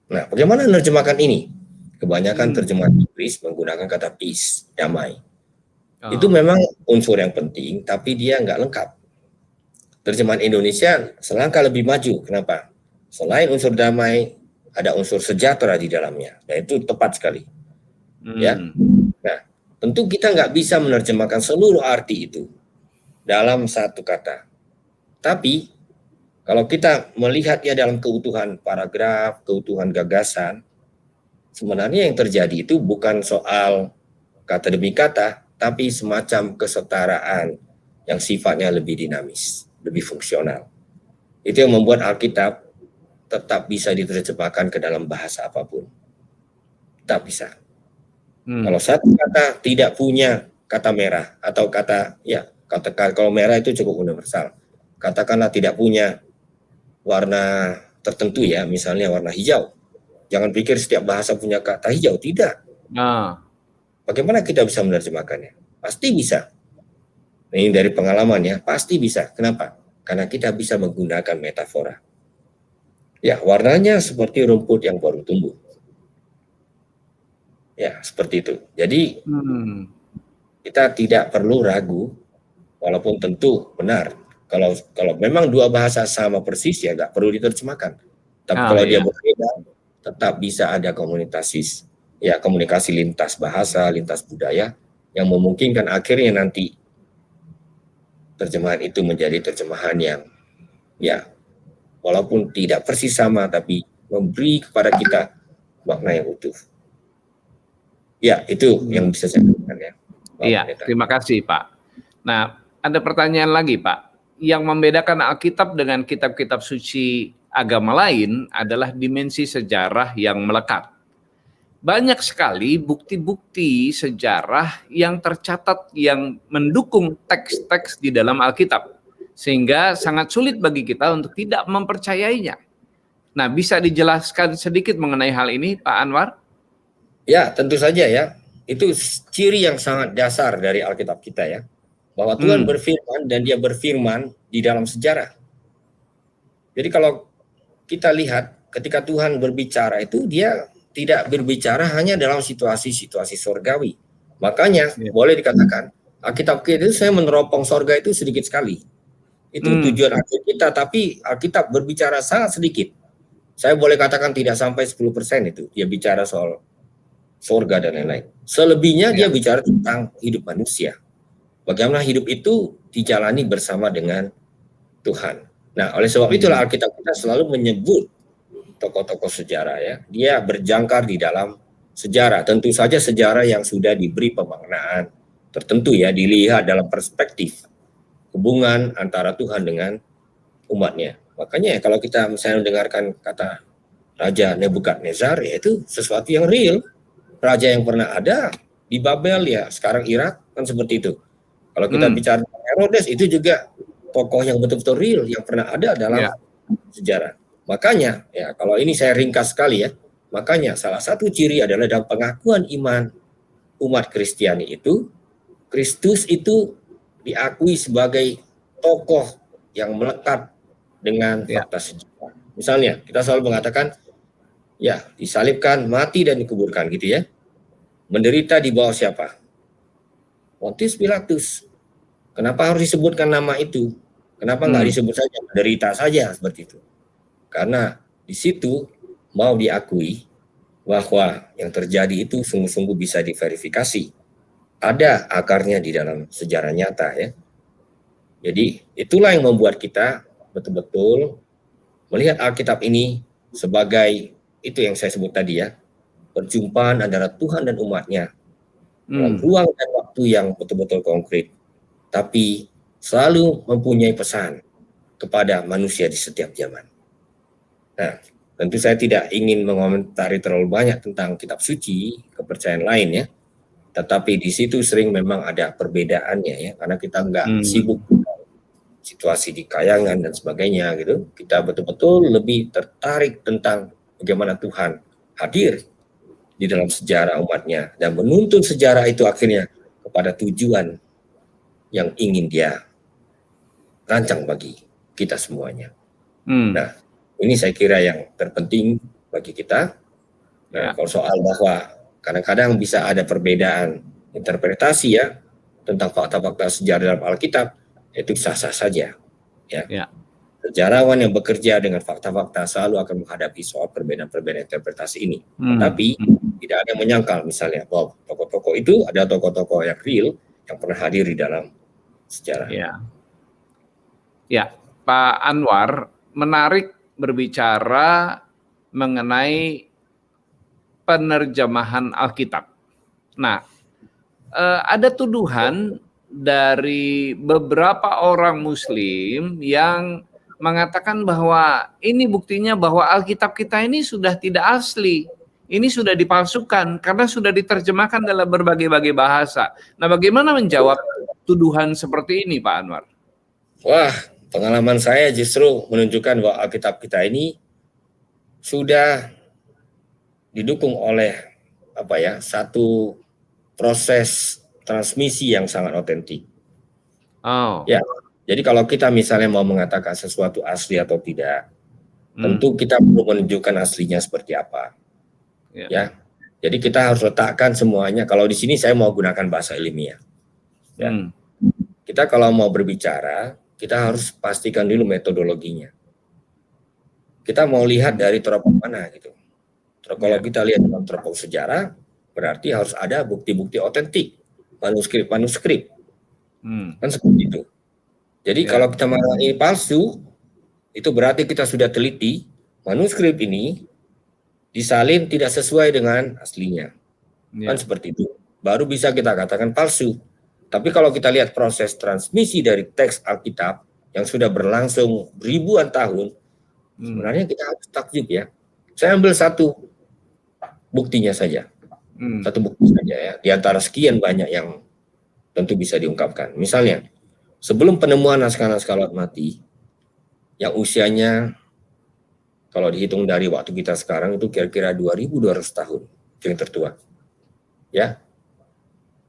Nah, bagaimana menerjemahkan ini? Kebanyakan terjemahan Inggris menggunakan kata peace, damai. Itu memang unsur yang penting, tapi dia nggak lengkap. Terjemahan Indonesia selangkah lebih maju. Kenapa? Selain unsur damai, ada unsur sejahtera di dalamnya. Nah, itu tepat sekali. Ya. Nah, tentu kita nggak bisa menerjemahkan seluruh arti itu dalam satu kata. Tapi kalau kita melihatnya dalam keutuhan paragraf, keutuhan gagasan, sebenarnya yang terjadi itu bukan soal kata demi kata, tapi semacam kesetaraan yang sifatnya lebih dinamis, lebih fungsional. Itu yang membuat Alkitab tetap bisa diterjemahkan ke dalam bahasa apapun. Tak bisa. Kalau satu kata tidak punya kata merah atau kata kalau merah itu cukup universal. Katakanlah tidak punya warna tertentu ya, misalnya warna hijau. Jangan pikir setiap bahasa punya kata hijau, tidak. Bagaimana kita bisa menerjemahkannya? Pasti bisa. Ini dari pengalaman ya, pasti bisa. Kenapa? Karena kita bisa menggunakan metafora. Ya, warnanya seperti rumput yang baru tumbuh. Ya, seperti itu. Jadi, kita tidak perlu ragu, walaupun tentu benar. Kalau memang dua bahasa sama persis, ya nggak perlu diterjemahkan. Tapi kalau dia berbeda, tetap bisa ada komunikasi lintas bahasa, lintas budaya, yang memungkinkan akhirnya nanti terjemahan itu menjadi terjemahan yang walaupun tidak persis sama, tapi memberi kepada kita makna yang utuh. Ya, itu yang bisa saya katakan ya. Iya, terima kasih Pak. Nah, ada pertanyaan lagi Pak. Yang membedakan Alkitab dengan kitab-kitab suci agama lain adalah dimensi sejarah yang melekat. Banyak sekali bukti-bukti sejarah yang tercatat yang mendukung teks-teks di dalam Alkitab. Sehingga sangat sulit bagi kita untuk tidak mempercayainya. Nah, bisa dijelaskan sedikit mengenai hal ini, Pak Anwar? Ya, tentu saja ya. Itu ciri yang sangat dasar dari Alkitab kita ya. Bahwa Tuhan berfirman dan dia berfirman di dalam sejarah. Jadi kalau kita lihat ketika Tuhan berbicara itu dia tidak berbicara hanya dalam situasi-situasi sorgawi. Makanya boleh dikatakan Alkitab kita itu saya meneropong sorga itu sedikit sekali. Itu tujuan akhir kita, tapi Alkitab berbicara sangat sedikit. Saya boleh katakan tidak sampai 10% itu dia bicara soal sorga dan lain-lain. Selebihnya dia bicara tentang hidup manusia. Bagaimana hidup itu dijalani bersama dengan Tuhan. Nah, oleh sebab itulah Alkitab kita selalu menyebut tokoh-tokoh sejarah ya. Dia berjangkar di dalam sejarah. Tentu saja sejarah yang sudah diberi pemaknaan tertentu ya, dilihat dalam perspektif hubungan antara Tuhan dengan umatnya. Makanya kalau kita misalnya mendengarkan kata Raja Nebukadnezar, ya itu sesuatu yang real. Raja yang pernah ada di Babel ya, sekarang Irak kan seperti itu. Kalau kita bicara Herodes, itu juga tokoh yang betul-betul real yang pernah ada dalam sejarah. Makanya ya, kalau ini saya ringkas sekali ya, makanya salah satu ciri adalah dalam pengakuan iman umat Kristiani itu, Kristus itu diakui sebagai tokoh yang melekat dengan fakta sejarah. Misalnya kita selalu mengatakan ya, disalibkan, mati dan dikuburkan gitu ya. Menderita di bawah siapa? Pontius Pilatus. Kenapa harus disebutkan nama itu? Kenapa nggak disebut saja menderita saja seperti itu? Karena di situ mau diakui bahwa yang terjadi itu sungguh-sungguh bisa diverifikasi. Ada akarnya di dalam sejarah nyata ya. Jadi itulah yang membuat kita betul-betul melihat Alkitab ini sebagai itu yang saya sebut tadi ya, perjumpaan antara Tuhan dan umatnya dalam ruang dan waktu yang betul-betul konkret, tapi selalu mempunyai pesan kepada manusia di setiap zaman. Nah, tentu saya tidak ingin mengomentari terlalu banyak tentang kitab suci, kepercayaan lain ya, tetapi di situ sering memang ada perbedaannya ya, karena kita nggak sibuk situasi di kayangan dan sebagainya gitu. Kita betul-betul lebih tertarik tentang bagaimana Tuhan hadir di dalam sejarah umatnya dan menuntun sejarah itu akhirnya kepada tujuan yang ingin dia rancang bagi kita semuanya. Nah, ini saya kira yang terpenting bagi kita. Nah, kalau soal bahwa kadang-kadang bisa ada perbedaan interpretasi ya tentang fakta-fakta sejarah dalam Alkitab, itu sah-sah saja. Ya. Sejarawan yang bekerja dengan fakta-fakta selalu akan menghadapi soal perbedaan-perbedaan interpretasi ini. Tapi tidak ada yang menyangkal misalnya bahwa tokoh-tokoh itu ada tokoh-tokoh yang real yang pernah hadir di dalam sejarah. Ya, Pak Anwar, menarik berbicara mengenai penerjemahan Alkitab. Nah, ada tuduhan dari beberapa orang Muslim yang mengatakan bahwa ini buktinya bahwa Alkitab kita ini sudah tidak asli. Ini sudah dipalsukan karena sudah diterjemahkan dalam berbagai-bagai bahasa. Nah, bagaimana menjawab tuduhan seperti ini, Pak Anwar? Wah, pengalaman saya justru menunjukkan bahwa Alkitab kita ini sudah didukung oleh satu proses transmisi yang sangat otentik. Ya, jadi kalau kita misalnya mau mengatakan sesuatu asli atau tidak, tentu kita perlu menunjukkan aslinya seperti apa. Ya, jadi kita harus letakkan semuanya. Kalau di sini saya mau gunakan bahasa ilmiah. Ya, kita kalau mau berbicara, kita harus pastikan dulu metodologinya. Kita mau lihat dari teropong mana gitu. Kalau kita lihat dalam teropong sejarah, berarti harus ada bukti-bukti otentik, manuskrip. Kan seperti itu. Jadi kalau kita mengatakan ini palsu, itu berarti kita sudah teliti manuskrip ini disalin tidak sesuai dengan aslinya. Kan seperti itu. Baru bisa kita katakan palsu. Tapi kalau kita lihat proses transmisi dari teks Alkitab yang sudah berlangsung ribuan tahun, sebenarnya kita harus takjub ya. Saya ambil satu buktinya saja. Satu bukti saja ya. Di antara sekian banyak yang tentu bisa diungkapkan. Misalnya, sebelum penemuan naskah-naskah Laut Mati, yang usianya kalau dihitung dari waktu kita sekarang itu kira-kira 2.200 tahun, itu yang tertua. Ya,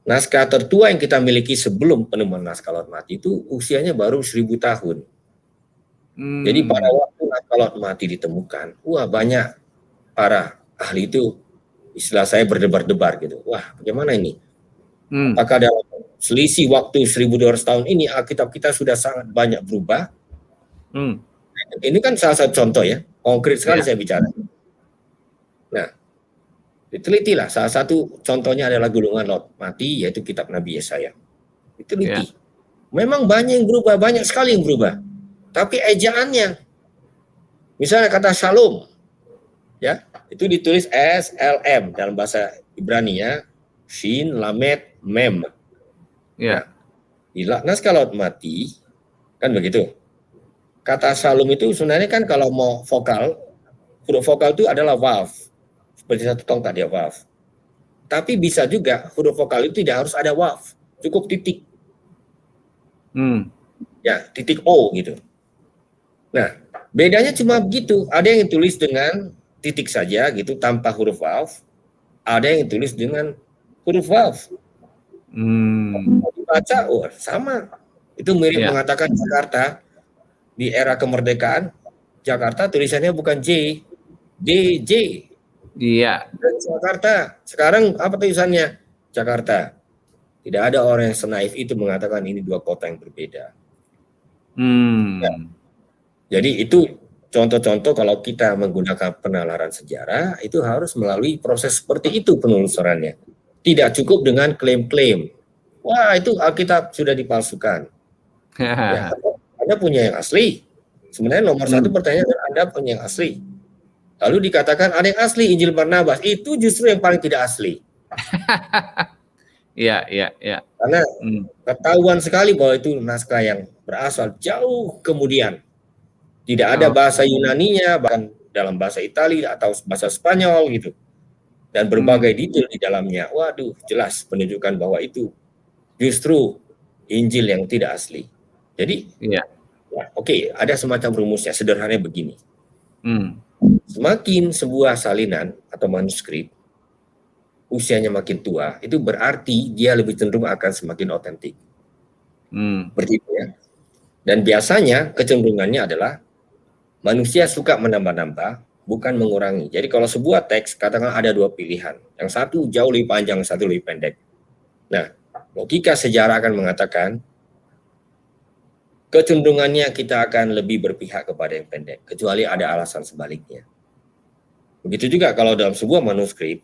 naskah tertua yang kita miliki sebelum penemuan naskah Laut Mati itu usianya baru 1.000 tahun. Jadi pada waktu naskah Laut Mati ditemukan, wah banyak para ahli itu, istilah saya berdebar-debar gitu. Wah, bagaimana ini? Apakah dalam selisih waktu 1.200 tahun ini Alkitab kita sudah sangat banyak berubah? Ini kan salah satu contoh ya, konkret sekali saya bicara. Nah, ditelitilah. Salah satu contohnya adalah gulungan Laut Mati, yaitu kitab Nabi Yesaya. Diteliti. Memang banyak yang berubah, banyak sekali yang berubah. Tapi ejaannya, misalnya kata Shalom, ya, itu ditulis SLM dalam bahasa Ibrani ya, Shin, Lamed, Mem. Nah, di naskah Laut Mati, kan begitu. Kata Shalom itu sebenarnya kan kalau mau vokal, huruf vokal itu adalah waw. Seperti satu tong tadi waw. Tapi bisa juga huruf vokal itu tidak harus ada waw, cukup titik. Ya, titik O gitu. Nah, bedanya cuma begitu. Ada yang tulis dengan titik saja gitu tanpa huruf waw. Ada yang tulis dengan huruf waw. Dibaca, sama. Itu mirip mengatakan Jakarta di era kemerdekaan, Jakarta tulisannya bukan J, DJ. Iya. Jakarta. Sekarang apa tulisannya? Jakarta. Tidak ada orang yang senaif itu mengatakan ini dua kota yang berbeda. Ya. Jadi itu contoh-contoh kalau kita menggunakan penalaran sejarah, itu harus melalui proses seperti itu penelusurannya. Tidak cukup dengan klaim-klaim. Wah, itu Alkitab sudah dipalsukan. Ya, Anda punya yang asli. Sebenarnya nomor satu pertanyaan, Anda punya yang asli. Lalu dikatakan ada yang asli, Injil Barnabas. Itu justru yang paling tidak asli. Iya. Karena ketahuan sekali bahwa itu naskah yang berasal jauh kemudian. Tidak ada bahasa Yunaninya, bahkan dalam bahasa Italia atau bahasa Spanyol gitu. Dan berbagai detail di dalamnya. Waduh, jelas menunjukkan bahwa itu justru Injil yang tidak asli. Jadi, oke, ada semacam rumusnya, sederhananya begini. Semakin sebuah salinan atau manuskrip usianya makin tua, itu berarti dia lebih cenderung akan semakin otentik. Begitu ya. Dan biasanya kecenderungannya adalah manusia suka menambah-nambah, bukan mengurangi. Jadi kalau sebuah teks, katakan ada dua pilihan. Yang satu jauh lebih panjang, yang satu lebih pendek. Nah, logika sejarah akan mengatakan kecenderungannya kita akan lebih berpihak kepada yang pendek, kecuali ada alasan sebaliknya. Begitu juga kalau dalam sebuah manuskrip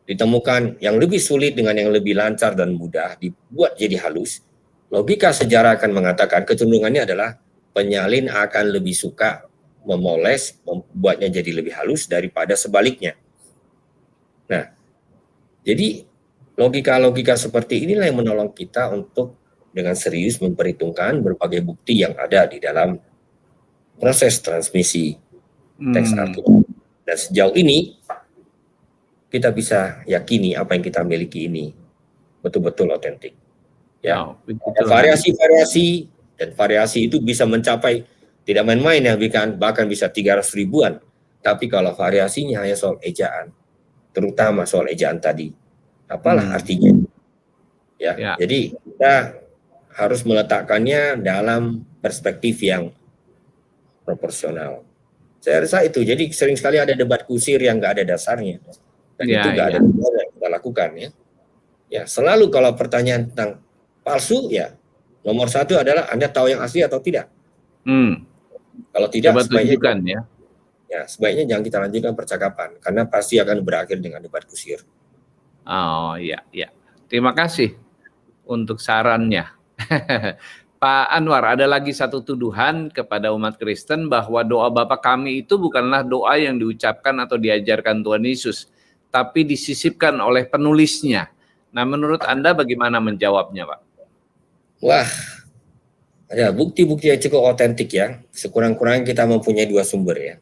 ditemukan yang lebih sulit dengan yang lebih lancar dan mudah dibuat jadi halus, logika sejarah akan mengatakan kecenderungannya adalah penyalin akan lebih suka memoles, membuatnya jadi lebih halus daripada sebaliknya. Nah, jadi logika-logika seperti inilah yang menolong kita untuk dengan serius memperhitungkan berbagai bukti yang ada di dalam proses transmisi teks Alkitab. Dan sejauh ini kita bisa yakini apa yang kita miliki ini betul-betul otentik. Ya, ada variasi-variasi dan variasi itu bisa mencapai tidak main-main ya, bahkan bisa 300 ribuan. Tapi kalau variasinya hanya soal ejaan, terutama soal ejaan tadi, apalah artinya? Ya, jadi kita harus meletakkannya dalam perspektif yang proporsional. Saya rasa itu. Jadi sering sekali ada debat kusir yang nggak ada dasarnya. Dan itu nggak ada yang kita lakukan ya. Ya, selalu kalau pertanyaan tentang palsu ya nomor satu adalah Anda tahu yang asli atau tidak. Kalau tidak, sebaiknya sebaiknya jangan kita lanjutkan percakapan karena pasti akan berakhir dengan debat kusir. Oh iya, iya. Terima kasih untuk sarannya. Pak Anwar, ada lagi satu tuduhan kepada umat Kristen bahwa doa Bapa kami itu bukanlah doa yang diucapkan atau diajarkan Tuhan Yesus, tapi disisipkan oleh penulisnya. Nah, menurut Anda bagaimana menjawabnya, Pak? Wah, ada bukti-bukti yang cukup otentik ya. Sekurang-kurangnya kita mempunyai dua sumber ya.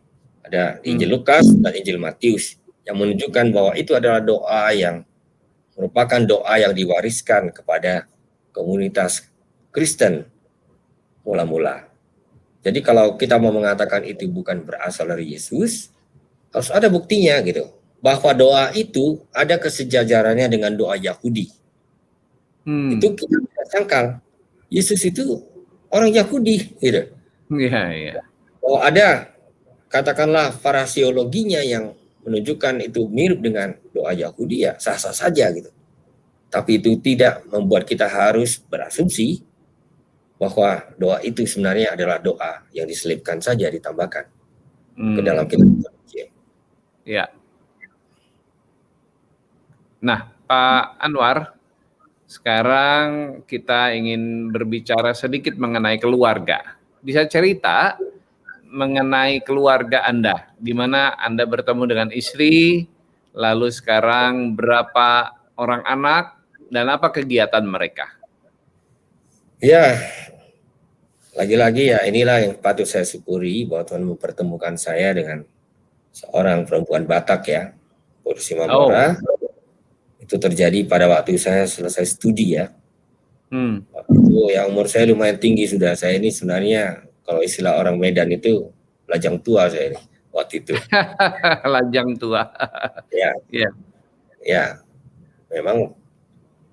Ada Injil Lukas dan Injil Matius yang menunjukkan bahwa itu adalah doa yang merupakan doa yang diwariskan kepada komunitas Kristen mula-mula. Jadi kalau kita mau mengatakan itu bukan berasal dari Yesus, harus ada buktinya gitu. Bahwa doa itu ada kesejajarannya dengan doa Yahudi. Itu kita bisa sangkal. Yesus itu orang Yahudi gitu. Iya. Oh, ada katakanlah farasiologinya yang menunjukkan itu mirip dengan doa Yahudi ya sah-sah saja gitu. Tapi itu tidak membuat kita harus berasumsi bahwa doa itu sebenarnya adalah doa yang diselipkan saja, ditambahkan ke dalam kitab suci. Ya. Nah, Pak Anwar, sekarang kita ingin berbicara sedikit mengenai keluarga. Bisa cerita mengenai keluarga Anda, di mana Anda bertemu dengan istri, lalu sekarang berapa orang anak, dan apa kegiatan mereka? Ya, lagi-lagi ya inilah yang patut saya syukuri bahwa Tuhan mempertemukan saya dengan seorang perempuan Batak ya, Pursi Mamora. Itu terjadi pada waktu saya selesai studi ya. Waktu itu yang umur saya lumayan tinggi sudah. Saya ini sebenarnya kalau istilah orang Medan itu lajang tua saya ini waktu itu. Lajang tua. Ya, memang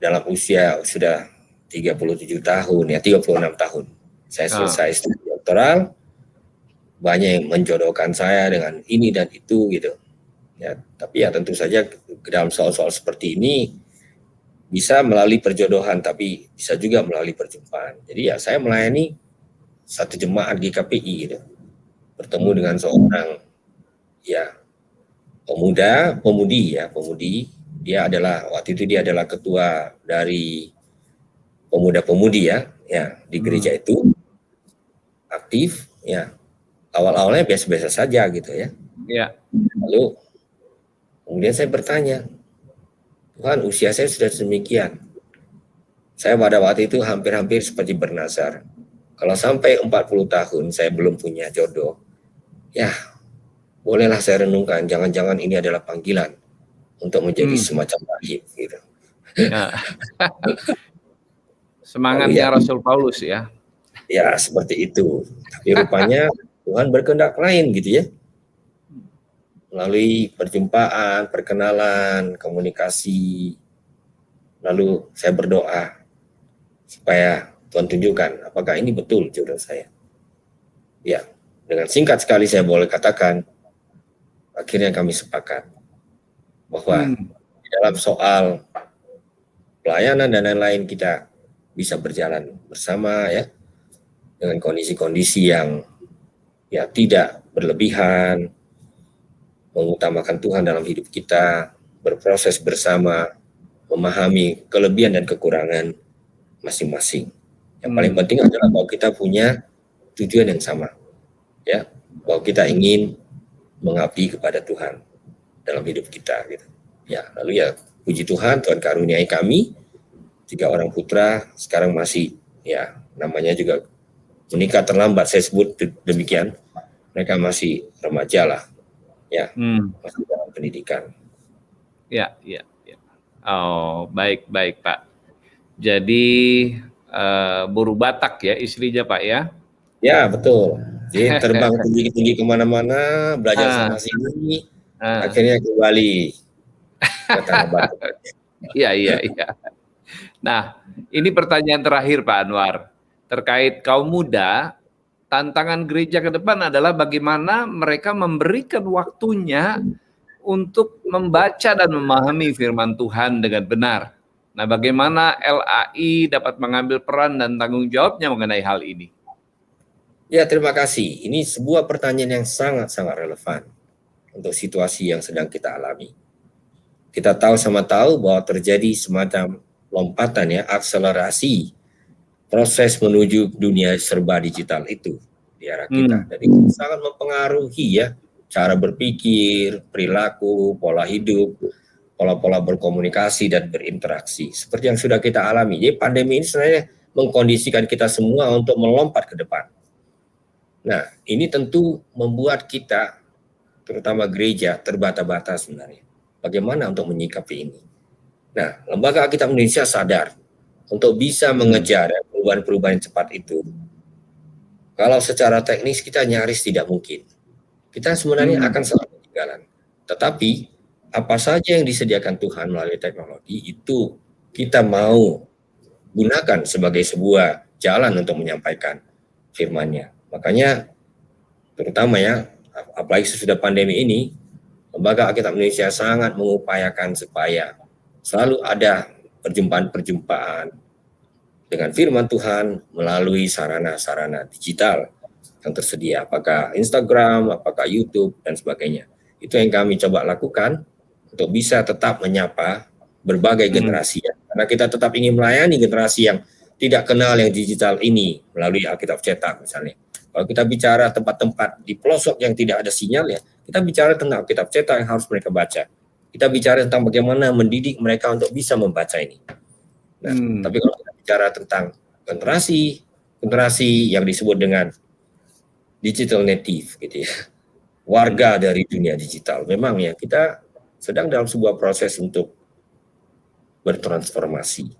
dalam usia sudah 37 tahun ya, 36 tahun. Saya selesai studi doktoral, banyak yang menjodohkan saya dengan ini dan itu gitu. Ya, tapi ya tentu saja dalam soal-soal seperti ini bisa melalui perjodohan, tapi bisa juga melalui perjumpaan. Jadi ya saya melayani satu jemaat di KPI gitu, bertemu dengan seorang ya pemudi. Dia adalah waktu itu dia adalah ketua dari pemuda-pemudi ya di gereja itu, aktif ya. Awal-awalnya biasa-biasa saja gitu ya. Lalu kemudian saya bertanya, Tuhan, usia saya sudah demikian. Saya pada waktu itu hampir-hampir seperti bernazar. Kalau sampai 40 tahun saya belum punya jodoh, ya bolehlah saya renungkan, jangan-jangan ini adalah panggilan untuk menjadi semacam rahib gitu. Semangatnya Rasul Paulus ya. Ya, seperti itu. Tapi rupanya Tuhan berkehendak lain gitu ya. Melalui perjumpaan, perkenalan, komunikasi, lalu saya berdoa supaya Tuhan tunjukkan apakah ini betul jodoh saya. Ya, dengan singkat sekali saya boleh katakan, akhirnya kami sepakat bahwa di dalam soal pelayanan dan lain-lain kita bisa berjalan bersama ya, dengan kondisi-kondisi yang ya tidak berlebihan, mengutamakan Tuhan dalam hidup kita, berproses bersama, memahami kelebihan dan kekurangan masing-masing. Yang paling penting adalah bahwa kita punya tujuan yang sama, ya, bahwa kita ingin mengabdi kepada Tuhan dalam hidup kita, gitu. Ya, lalu ya puji Tuhan, Tuhan karuniai kami 3 orang putra, sekarang masih ya namanya juga menikah terlambat, saya sebut demikian. Mereka masih remaja lah, ya, masih dalam pendidikan. Ya. Oh, baik Pak. Jadi buru Batak ya istrinya Pak ya? Ya, betul. Jadi terbang tinggi-tinggi kemana-mana, belajar sana sini, akhirnya ke Bali, ke Tanah Batak. Iya. Nah, ini pertanyaan terakhir Pak Anwar. Terkait kaum muda, tantangan gereja ke depan adalah bagaimana mereka memberikan waktunya untuk membaca dan memahami firman Tuhan dengan benar. Nah, bagaimana LAI dapat mengambil peran dan tanggung jawabnya mengenai hal ini? Ya, terima kasih. Ini sebuah pertanyaan yang sangat-sangat relevan untuk situasi yang sedang kita alami. Kita sama tahu bahwa terjadi semacam lompatan ya, akselerasi proses menuju dunia serba digital itu di arah kita. Jadi sangat mempengaruhi ya cara berpikir, perilaku, pola hidup, pola-pola berkomunikasi dan berinteraksi. Seperti yang sudah kita alami. Jadi pandemi ini sebenarnya mengkondisikan kita semua untuk melompat ke depan. Nah, ini tentu membuat kita, terutama gereja, terbata-bata sebenarnya. Bagaimana untuk menyikapi ini? Nah, Lembaga Alkitab Indonesia sadar untuk bisa mengejar perubahan-perubahan cepat itu. Kalau secara teknis kita nyaris tidak mungkin. Kita sebenarnya akan selalu ketinggalan. Tetapi apa saja yang disediakan Tuhan melalui teknologi itu kita mau gunakan sebagai sebuah jalan untuk menyampaikan firman-Nya. Makanya terutama ya, apalagi sesudah pandemi ini, Lembaga Alkitab Indonesia sangat mengupayakan supaya selalu ada perjumpaan-perjumpaan dengan firman Tuhan melalui sarana-sarana digital yang tersedia, apakah Instagram, apakah YouTube, dan sebagainya. Itu yang kami coba lakukan untuk bisa tetap menyapa berbagai generasi. Ya. Karena kita tetap ingin melayani generasi yang tidak kenal yang digital ini melalui Alkitab cetak misalnya. Kalau kita bicara tempat-tempat di pelosok yang tidak ada sinyal ya, kita bicara tentang Alkitab cetak yang harus mereka baca. Kita bicara tentang bagaimana mendidik mereka untuk bisa membaca ini. Nah, tapi kalau kita bicara tentang generasi yang disebut dengan digital native gitu ya, warga dari dunia digital, memang ya kita sedang dalam sebuah proses untuk bertransformasi,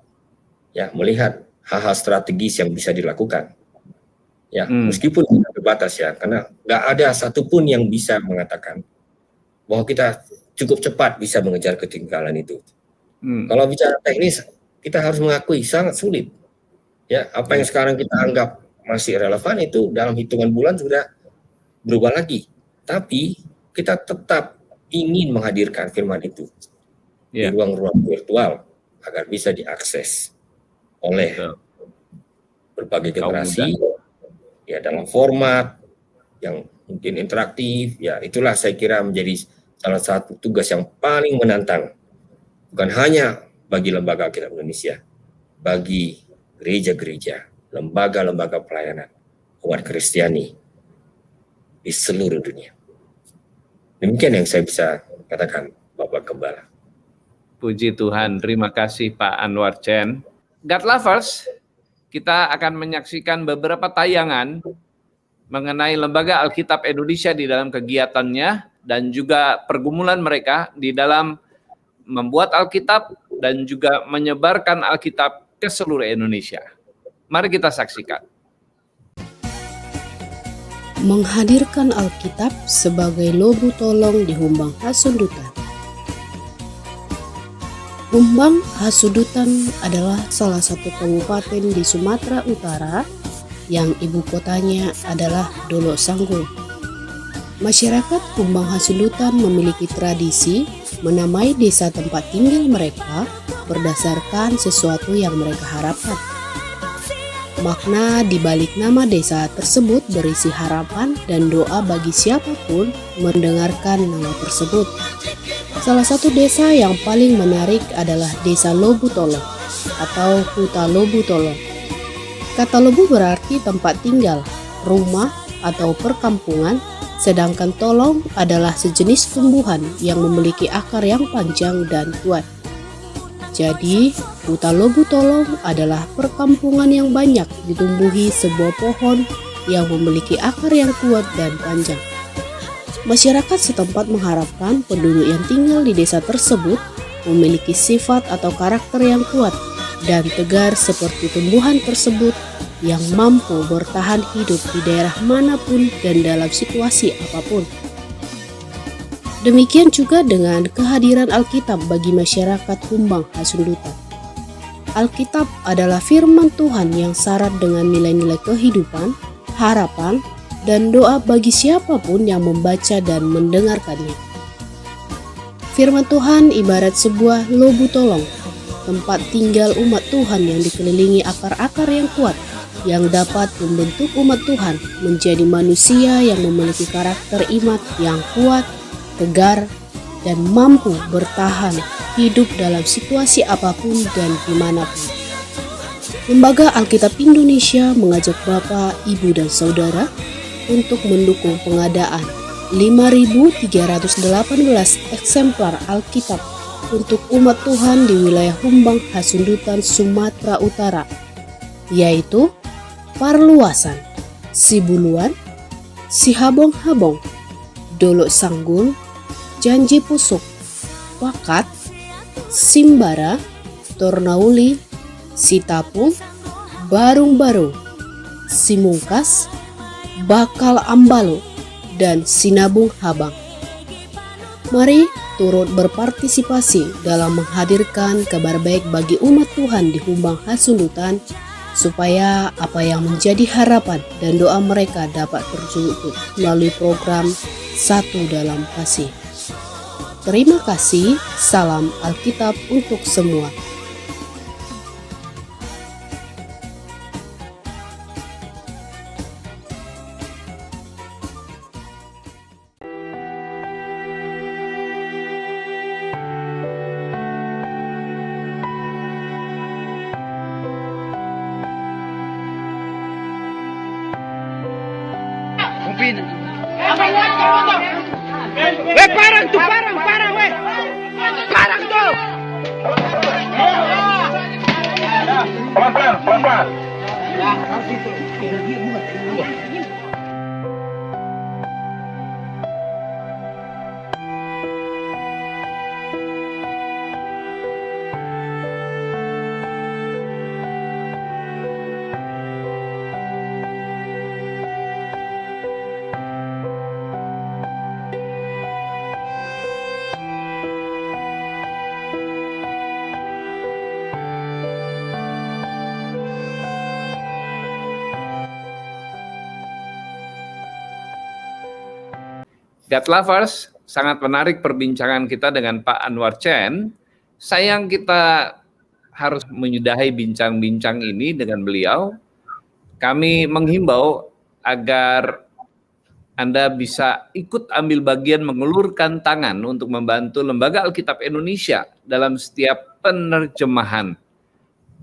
ya, melihat hal-hal strategis yang bisa dilakukan, ya, meskipun kita terbatas ya, karena nggak ada satupun yang bisa mengatakan bahwa kita cukup cepat bisa mengejar ketinggalan itu. Kalau bicara teknis, kita harus mengakui sangat sulit. Ya, apa yang sekarang kita anggap masih relevan itu dalam hitungan bulan sudah berubah lagi. Tapi kita tetap ingin menghadirkan firman itu di ruang-ruang virtual agar bisa diakses oleh berbagai generasi, ya, dalam format yang mungkin interaktif. Ya, itulah saya kira menjadi salah satu tugas yang paling menantang, bukan hanya bagi Lembaga Alkitab Indonesia, bagi gereja-gereja, lembaga-lembaga pelayanan umat Kristiani di seluruh dunia. Demikian yang saya bisa katakan, Bapak Gembala. Puji Tuhan, terima kasih Pak Anwar Chen. God Lovers, kita akan menyaksikan beberapa tayangan mengenai Lembaga Alkitab Indonesia di dalam kegiatannya dan juga pergumulan mereka di dalam membuat Alkitab dan juga menyebarkan Alkitab ke seluruh Indonesia. Mari kita saksikan. Menghadirkan Alkitab sebagai logo tolong di Humbang Hasundutan. Humbang Hasundutan adalah salah satu kabupaten di Sumatera Utara yang ibu kotanya adalah Dolo Sanggu. Masyarakat Humbang Hasundutan memiliki tradisi menamai desa tempat tinggal mereka berdasarkan sesuatu yang mereka harapkan. Makna di balik nama desa tersebut berisi harapan dan doa bagi siapapun mendengarkan nama tersebut. Salah satu desa yang paling menarik adalah Desa Lobu Tolong atau Huta Lobu Tolong. Kata lobu berarti tempat tinggal, rumah, atau perkampungan, sedangkan tolong adalah sejenis tumbuhan yang memiliki akar yang panjang dan kuat. Jadi, Huta Lobu Tolong adalah perkampungan yang banyak ditumbuhi sebuah pohon yang memiliki akar yang kuat dan panjang. Masyarakat setempat mengharapkan penduduk yang tinggal di desa tersebut memiliki sifat atau karakter yang kuat dan tegar seperti tumbuhan tersebut yang mampu bertahan hidup di daerah manapun dan dalam situasi apapun. Demikian juga dengan kehadiran Alkitab bagi masyarakat Humbang Hasundutan. Alkitab adalah firman Tuhan yang syarat dengan nilai-nilai kehidupan, harapan, dan doa bagi siapapun yang membaca dan mendengarkannya. Firman Tuhan ibarat sebuah lobu tolong, tempat tinggal umat Tuhan yang dikelilingi akar-akar yang kuat, yang dapat membentuk umat Tuhan menjadi manusia yang memiliki karakter iman yang kuat, tegar, dan mampu bertahan hidup dalam situasi apapun dan dimanapun. Lembaga Alkitab Indonesia mengajak Bapak, Ibu, dan Saudara untuk mendukung pengadaan 5.318 eksemplar Alkitab untuk umat Tuhan di wilayah Humbang Hasundutan, Sumatera Utara, yaitu Parluasan, Sibuluan, Sihabong-habong, Dolok Sanggul, Janji Pusuk, Wakat, Simbara, Tornauli, Sitapung, Barung-barung, Simungkas, Bakal Ambalo, dan Sinabung Habang. Mari turut berpartisipasi dalam menghadirkan kabar baik bagi umat Tuhan di Humbang Hasundutan, supaya apa yang menjadi harapan dan doa mereka dapat terwujud melalui program Satu Dalam Kasih. Terima kasih, salam Alkitab untuk semua. Parang tuh, parang, weh. Parang tuh. Pelan-pelan. God Lovers, sangat menarik perbincangan kita dengan Pak Anwar Chen. Sayang kita harus menyudahi bincang-bincang ini dengan beliau. Kami menghimbau agar Anda bisa ikut ambil bagian mengulurkan tangan untuk membantu Lembaga Alkitab Indonesia dalam setiap penerjemahan,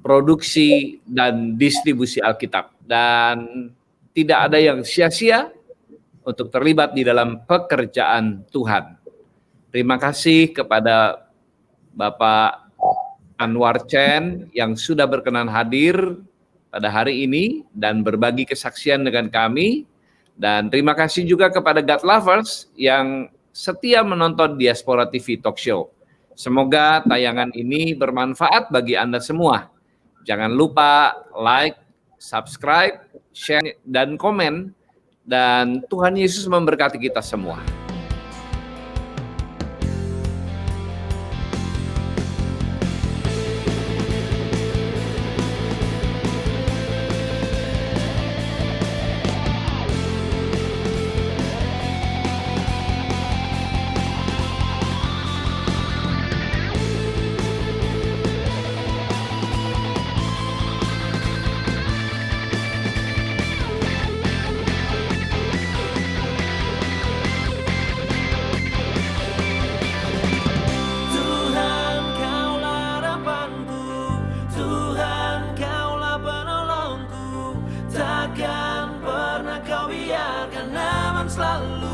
produksi, dan distribusi Alkitab. Dan tidak ada yang sia-sia untuk terlibat di dalam pekerjaan Tuhan. Terima kasih kepada Bapak Anwar Chen yang sudah berkenan hadir pada hari ini dan berbagi kesaksian dengan kami. Dan terima kasih juga kepada God Lovers yang setia menonton Diaspora TV Talk Show. Semoga tayangan ini bermanfaat bagi Anda semua. Jangan lupa like, subscribe, share, dan komen. Dan Tuhan Yesus memberkati kita semua. biarkan aman selalu.